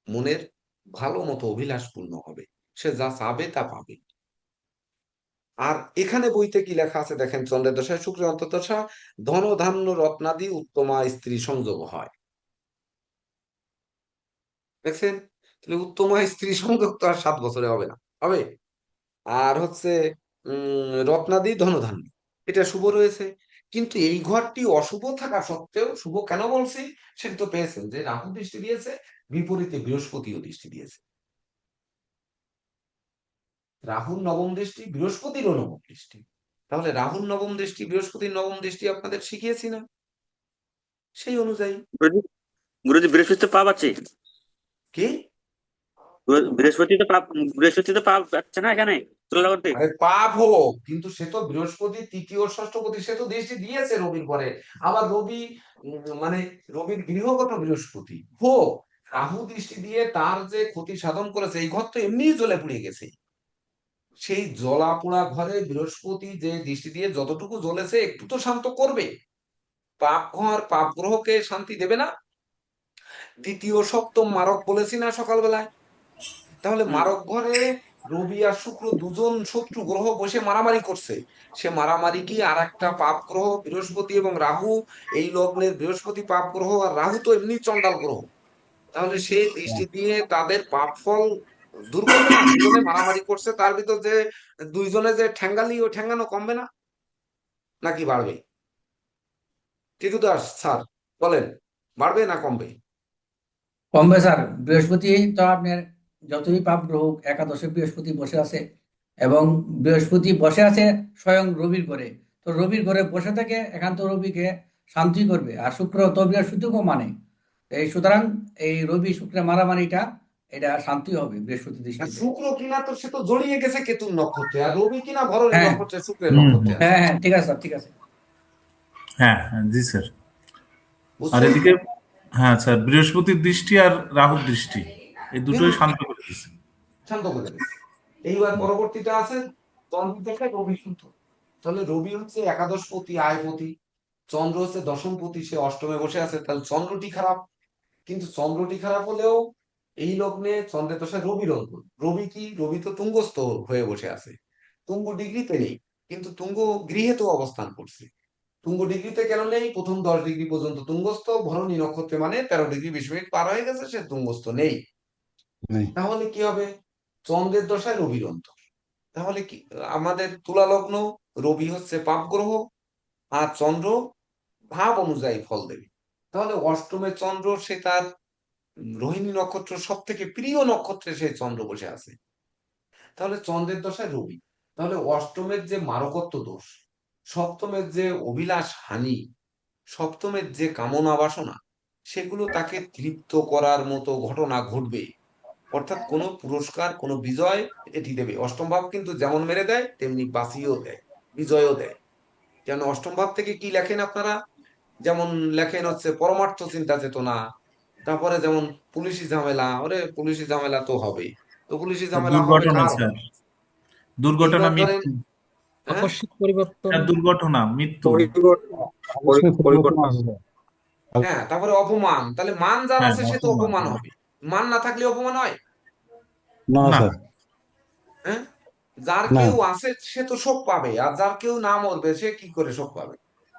মনের ভালো মতো অভিলাষ পূর্ণ হবে, সে যা চাবে তা পাবে। আর এখানে বইতে কি লেখা আছে দেখেন, চন্দ্রের দশায় শুক্রের অন্তর্দশা ধন ধান্য রত্নাদি উত্তমা স্ত্রী সংযোগ হয়। দেখছেন? তাহলে উত্তমা স্ত্রী সংযোগ তো আর 7 বছরে হবে না, হবে? আর হচ্ছে রত্নাদি ধনধান্য, এটা শুভ রয়েছে। কিন্তু এই ঘরটি অশুভ থাকা সত্ত্বেও শুভ কেন বলছি? সেটা তো পেয়েছেন যে রাহু দৃষ্টি দিয়েছে, বিপরীতে বৃহস্পতিও দৃষ্টি দিয়েছে। রাহুর নবম দৃষ্টি, বৃহস্পতিরও নবম দৃষ্টি। তাহলে রাহুর নবম দৃষ্টি, বৃহস্পতির নবম দৃষ্টি আপনাদের শিখিয়েছি না? সেই অনুযায়ী গুরুজি, গুরুজি বৃহস্পতি তো পাপ আছে। কি? বৃহস্পতি তো পাপ পাচ্ছে না এখানে তুলনা করতে। আরে পাপ হোক, কিন্তু সে তো বৃহস্পতি তৃতীয় ষষ্ঠপতি, সে তো দৃষ্টি দিয়েছে রবির পরে। আবার রবি মানে রবির গৃহগত বৃহস্পতি হোক, রাহু দৃষ্টি দিয়ে তার যে ক্ষতি সাধন করেছে, এই ঘর তো এমনিই জ্বলে পুড়ে গেছে। সেই জ্বলা পোড়া ঘরে বৃহস্পতি যে দৃষ্টি দিয়ে যতটুকু জ্বলেছে একটু তো শান্ত করবে। পাপ ঘর পাপ গ্রহকে শান্তি দেবে না? দ্বিতীয় সপ্তম মারক বলেছি না সকালবেলায়? তাহলে মারক ঘরে রবি আর শুক্র দুজন শত্রু গ্রহ বসে মারামারি করছে। সে মারামারি কি আর একটা পাপ গ্রহ বৃহস্পতি এবং রাহু, এই লগ্নের বৃহস্পতি পাপ গ্রহ আর রাহু তো এমনি চন্ডাল গ্রহ। তাহলে সেই দৃষ্টি দিয়ে তাদের পাপ ফল দূর করবে না? দুজনে মারামারি করছে, তার ভিতর যে দুইজনে যে ঠ্যাঙ্গালি, ও ঠ্যাঙ্গানো কমবে না নাকি বাড়বে? টিটু দাস স্যার বলেন, বাড়বে না কমবে? কমবে স্যার। বৃহস্পতি তো আপনার যতই পাপ গ্রহ হোক, একাদশে বৃহস্পতি বসে আছে, এবং বৃহস্পতি বসে আছে স্বয়ং রবির ঘরে। তো রবির ঘরে বসে থেকে একান্ত রবিকে শান্তি করবে, আর শুক্র তো বৃহস্পতিকেও মানে। এই সুতরাং এই রবি শুক্রের মারামারিটা এটা শান্তি হবে বৃহস্পতি আর দৃষ্টিতে। শুক্র কিনা তো সে তো জড়িয়ে গেছে কেতুর নক্ষত্রে, আর রবি কিনা ভরণী হ্যাঁ নক্ষত্রে শুক্রের হুম নক্ষত্রে হুম। আছে। হ্যাঁ হ্যাঁ, ঠিক আছে স্যার, ঠিক আছে। হ্যাঁ হ্যাঁ, জি স্যার। আর বুঝছেন? এদিকে, হ্যাঁ স্যার, বৃহস্পতির দৃষ্টি আর রাহুর দৃষ্টি এই দুটোই দিন শান্ত করে দিচ্ছে। শান্ত করে দিচ্ছে। এইবার পরবর্তীটা আছে চন্দ্র থেকে রবি শুদ্ধ। তাহলে রবি হচ্ছে একাদশপতি আয়পতি, চন্দ্র হচ্ছে দশমপতি, সে অষ্টমে বসে আছে। তাহলে চন্দ্রটি খারাপ, কিন্তু চন্দ্রটি খারাপ হলেও এই লগ্নে চন্দ্রের দশায় রবির অন্তর। রবি কি? রবি তো তুঙ্গস্থ হয়ে বসে আছে, তুঙ্গ ডিগ্রিতে নেই, কিন্তু তুঙ্গ গৃহে তো অবস্থান করছে। তুঙ্গ ডিগ্রিতে কেন নেই? প্রথম 10 ডিগ্রি পর্যন্ত তুঙ্গস্থ, ভরণী নক্ষত্রে মানে 13 ডিগ্রি 20 মিনিট পার হয়ে গেছে, সে তুঙ্গস্থ নেই। তাহলে কি হবে? চন্দ্রের দশায় রবির অন্তর। তাহলে কি আমাদের তুলা লগ্ন, রবি হচ্ছে পাপ গ্রহ, আর চন্দ্র ভাব অনুযায়ী ফল দেবে। তাহলে অষ্টমে চন্দ্র, সে তার রোহিণী নক্ষত্র সব থেকে প্রিয় নক্ষত্রে সে চন্দ্র বসে আছে। তাহলে চন্দ্রের দশায় রবি। তাহলে অষ্টমের যে মারকত্ব দোষ, সপ্তমের যে অভিলাষ হানি, সপ্তমের যে কামনা বাসনা, সেগুলো তাকে তৃপ্ত করার মতো ঘটনা ঘটবে। অর্থাৎ কোনো পুরস্কার, কোনো বিজয় এটি দেবে। অষ্টম ভাব কিন্তু যেমন মেরে দেয় তেমনি বাঁচিয়েও দেয়, বিজয়ও দেয়। যেন অষ্টম ভাব থেকে কি লেখেন আপনারা? যেমন লেখেন হচ্ছে পরমার্থ চিন্তা চেতনা, তারপরে যেমন পুলিশি ঝামেলা, ওরে পুলিশি ঝামেলা তো হবে, তো পুলিশি স্যার, ঝামেলা হবে দুর্ঘটনা কার? স্যার, দুর্ঘটনা, এইবার ধরেন, মৃত্যু। হ্যাঁ, আকস্মিক পরিবর্তন। স্যার, দুর্ঘটনা, মৃত্যু। পরিবর্তন। হ্যাঁ, তারপরে অপমান। তাহলে মান যার হ্যাঁ, আছে সে তো অপমান। অপমান হবে, মান না থাকলে অপমান হয়? না না। স্যার। হ্যাঁ, যার না। কেউ আছে সে তো শোক পাবে, আর যার কেউ না মরবে সে কি করে শোক পাবে?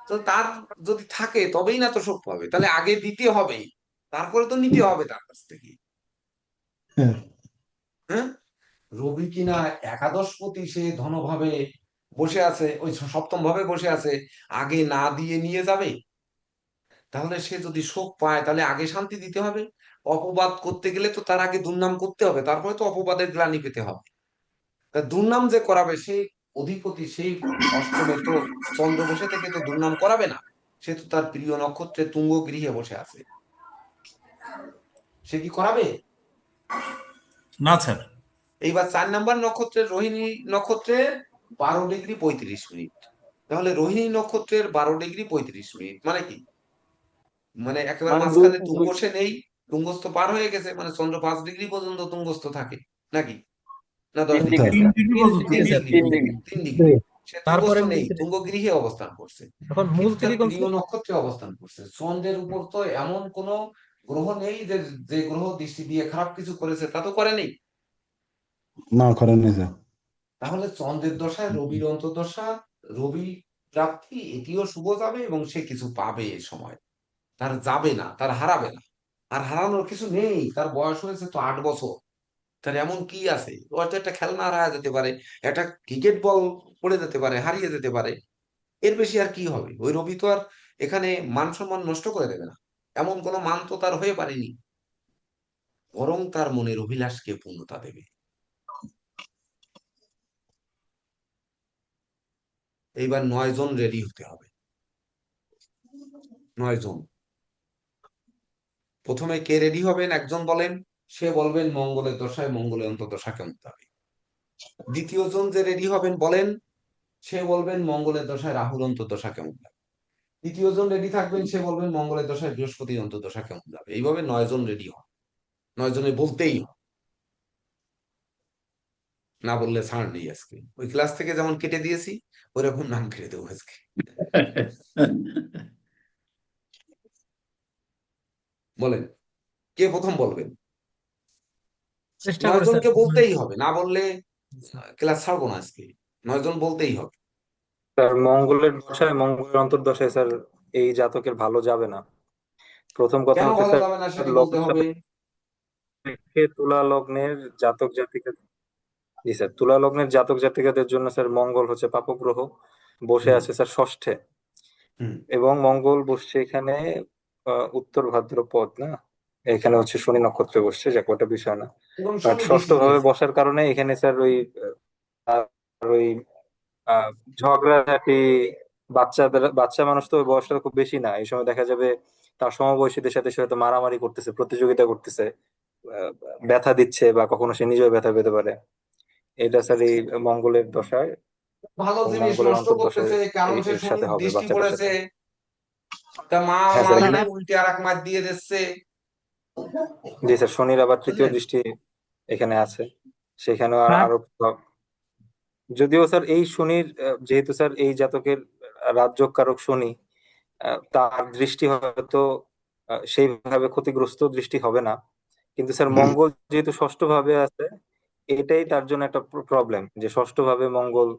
তো তার যদি থাকে তবেই না তো শোক পাবে। তাহলে আগে দিতে হবে, তারপরে তো নিতে হবে তার কাছ থেকে। হ্যাঁ। হ্যাঁ, রবি কিনা একাদশপতি, সে ধনভাবে বসে আছে, ওই সপ্তম ভাবে বসে আছে, আগে না দিয়ে নিয়ে যাবে? তাহলে সে যদি শোক পায় তাহলে আগে শান্তি দিতে হবে। অপবাদ করতে গেলে তো তার আগে দুর্নাম করতে হবে, তারপরে তো অপবাদের গ্লানি পেতে হবে। তা দুর্নাম যে করাবে সেই অধিপতি, সেই অষ্টমে তো চন্দ্র বসে থেকে তো দুর্নাম করাবে না। সে তো তার প্রিয় নক্ষত্রে তুঙ্গ গৃহে বসে আছে, সে কি করাবে? না স্যার। এইবার 4 নাম্বার নক্ষত্রের রোহিণী নক্ষত্রের 12°35'। তাহলে রোহিণী নক্ষত্রের 12°35', মানে কি? মানে একেবারে মানে মাঝখানে তুঙ্গ সে নেই, তুঙ্গস্থ পার হয়ে গেছে, মানে চন্দ্র 5 ডিগ্রি পর্যন্ত তুঙ্গস্থ থাকে নাকি? না 10 3 ডিগ্রি? ডিগ্রি স্যার, 3 ডিগ্রি পর্যন্ত। 3 স্যার, ডিগ্রি, 3 ডিগ্রি। 3 ডিগ্রি। সে তুঙ্গস্থ তারপরে নেই, মূল তুঙ্গ গৃহে অবস্থান করছে, এখন মূল কিন্তু তার ত্রিকোণ প্রিয় নক্ষত্রে অবস্থান করছে। চন্দ্রের উপর তো এমন কোন গ্রহ নেই যে যে গ্রহ দৃষ্টি দিয়ে খারাপ কিছু করেছে, তা তো করেনি। না করেন নাই স্যার। তাহলে চন্দ্রের দশায় রবির অন্তর্দশা, রবি প্রাপ্তি, এটিও শুভ যাবে এবং সে কিছু পাবে এ সময়। তার যাবে না, তার হারাবে না। আর হারানোর কিছু নেই, তার বয়স হয়েছে তো 8 বছর। তার এমন কি আছে? হয়তো একটা খেলনা হারা যেতে পারে, একটা ক্রিকেট বল পড়ে যেতে পারে, হারিয়ে যেতে পারে, এর বেশি আর কি হবে? ওই রবি তো আর এখানে মান সম্মান নষ্ট করে দেবে না, এমন কোনো মান তো তার হয়ে পারেনি, বরং তার মনের অভিলাষকে পূর্ণতা দেবে। এইবার 9 জন রেডি হতে হবে, 9 জন। প্রথমে কে রেডি হবেন একজন বলেন, সে বলবেন মঙ্গলের দশায় মঙ্গলের অন্তর্দশা কেমন যাবে। দ্বিতীয় জন যে রেডি হবেন বলেন, সে বলবেন মঙ্গলের দশায় রাহুর অন্তর্দশা কেমন যাবে। তৃতীয় জন রেডি থাকবেন, সে বলবেন মঙ্গলের দশায় বৃহস্পতির অন্তর্দশা কেমন যাবে। এইভাবে 9 জন রেডি হন, 9 জনে বলতেই হবে, না বললে ছাড় নেই আজকে। ওই ক্লাস থেকে যেমন কেটে দিয়েছি ওইরকম নাম কেটে দেবো আজকে। বলেন, কে প্রথম বলবেন? চেষ্টা নয় করি স্যার। জনকে বলতেই হবে, না বললে ক্লাস ছাড়বো না আজকে। 9 জন বলতেই হবে। স্যার মঙ্গলের দশায় মঙ্গলের অন্তর্দশায় স্যার এই জাতকের ভালো যাবে না। প্রথম কথা কেন হচ্ছে ভালো স্যার যাবে না সেটি বলতে লগ্ন হবে। সাপেক্ষে তুলা লগ্নের জাতক জাতিকা, জি স্যার, তুলা লগ্নের জাতক জাতিকাদের জন্য স্যার মঙ্গল হচ্ছে পাপগ্রহ, বসে হুম আছে স্যার ষষ্ঠে। হুম এবং মঙ্গল বসছে এখানে উত্তর ভাদ্রপদ, না এখানে হচ্ছে শনি নক্ষত্রে বসছে, যাক ওটা বিষয় না। এবং বাট শনি ষষ্ঠ দৃষ্টি ভাবে দিয়েছে। বসার কারণে এখানে স্যার ওই ঝগড়াঝাটি, বাচ্চা মানুষ তো ওই বয়সটা খুব বেশি না, এই সময় দেখা যাবে তার সমবয়সীদের সাথে সে হয়তো মারামারি করতেছে, প্রতিযোগিতা করতেছে, আহ, ব্যথা দিচ্ছে, বা কখনো সে নিজেও ব্যথা পেতে পারে। এটা স্যার এই মঙ্গলের দশায়, ভালো এই জিনিস মঙ্গলের নষ্ট অন্তর্দশায় করতেছে, কারণ সে এর সাথে শনির হবে দৃষ্টি বাচ্চাটার পড়েছে। সাথে। তা মা হ্যাঁ স্যার, মারলে এখানে উল্টে আর এক মার দিয়ে দিচ্ছে। জি স্যার, শনির আবার তৃতীয় বুঝলেন? দৃষ্টি এখানে আছে, সেখানেও আর হ্যাঁ আরো যদিও স্যার এই শনির যেহেতু স্যার এই জাতকের রাজযোগ কারক শনি, তার দৃষ্টি হয়তো সেইভাবে ক্ষতিগ্রস্ত দৃষ্টি হবে না, কিন্তু স্যার মঙ্গল যেহেতু ষষ্ঠ ভাবে আছে, এটাই তার জন্য একটা প্রবলেম, যে ষষ্ঠ ভাবে মঙ্গল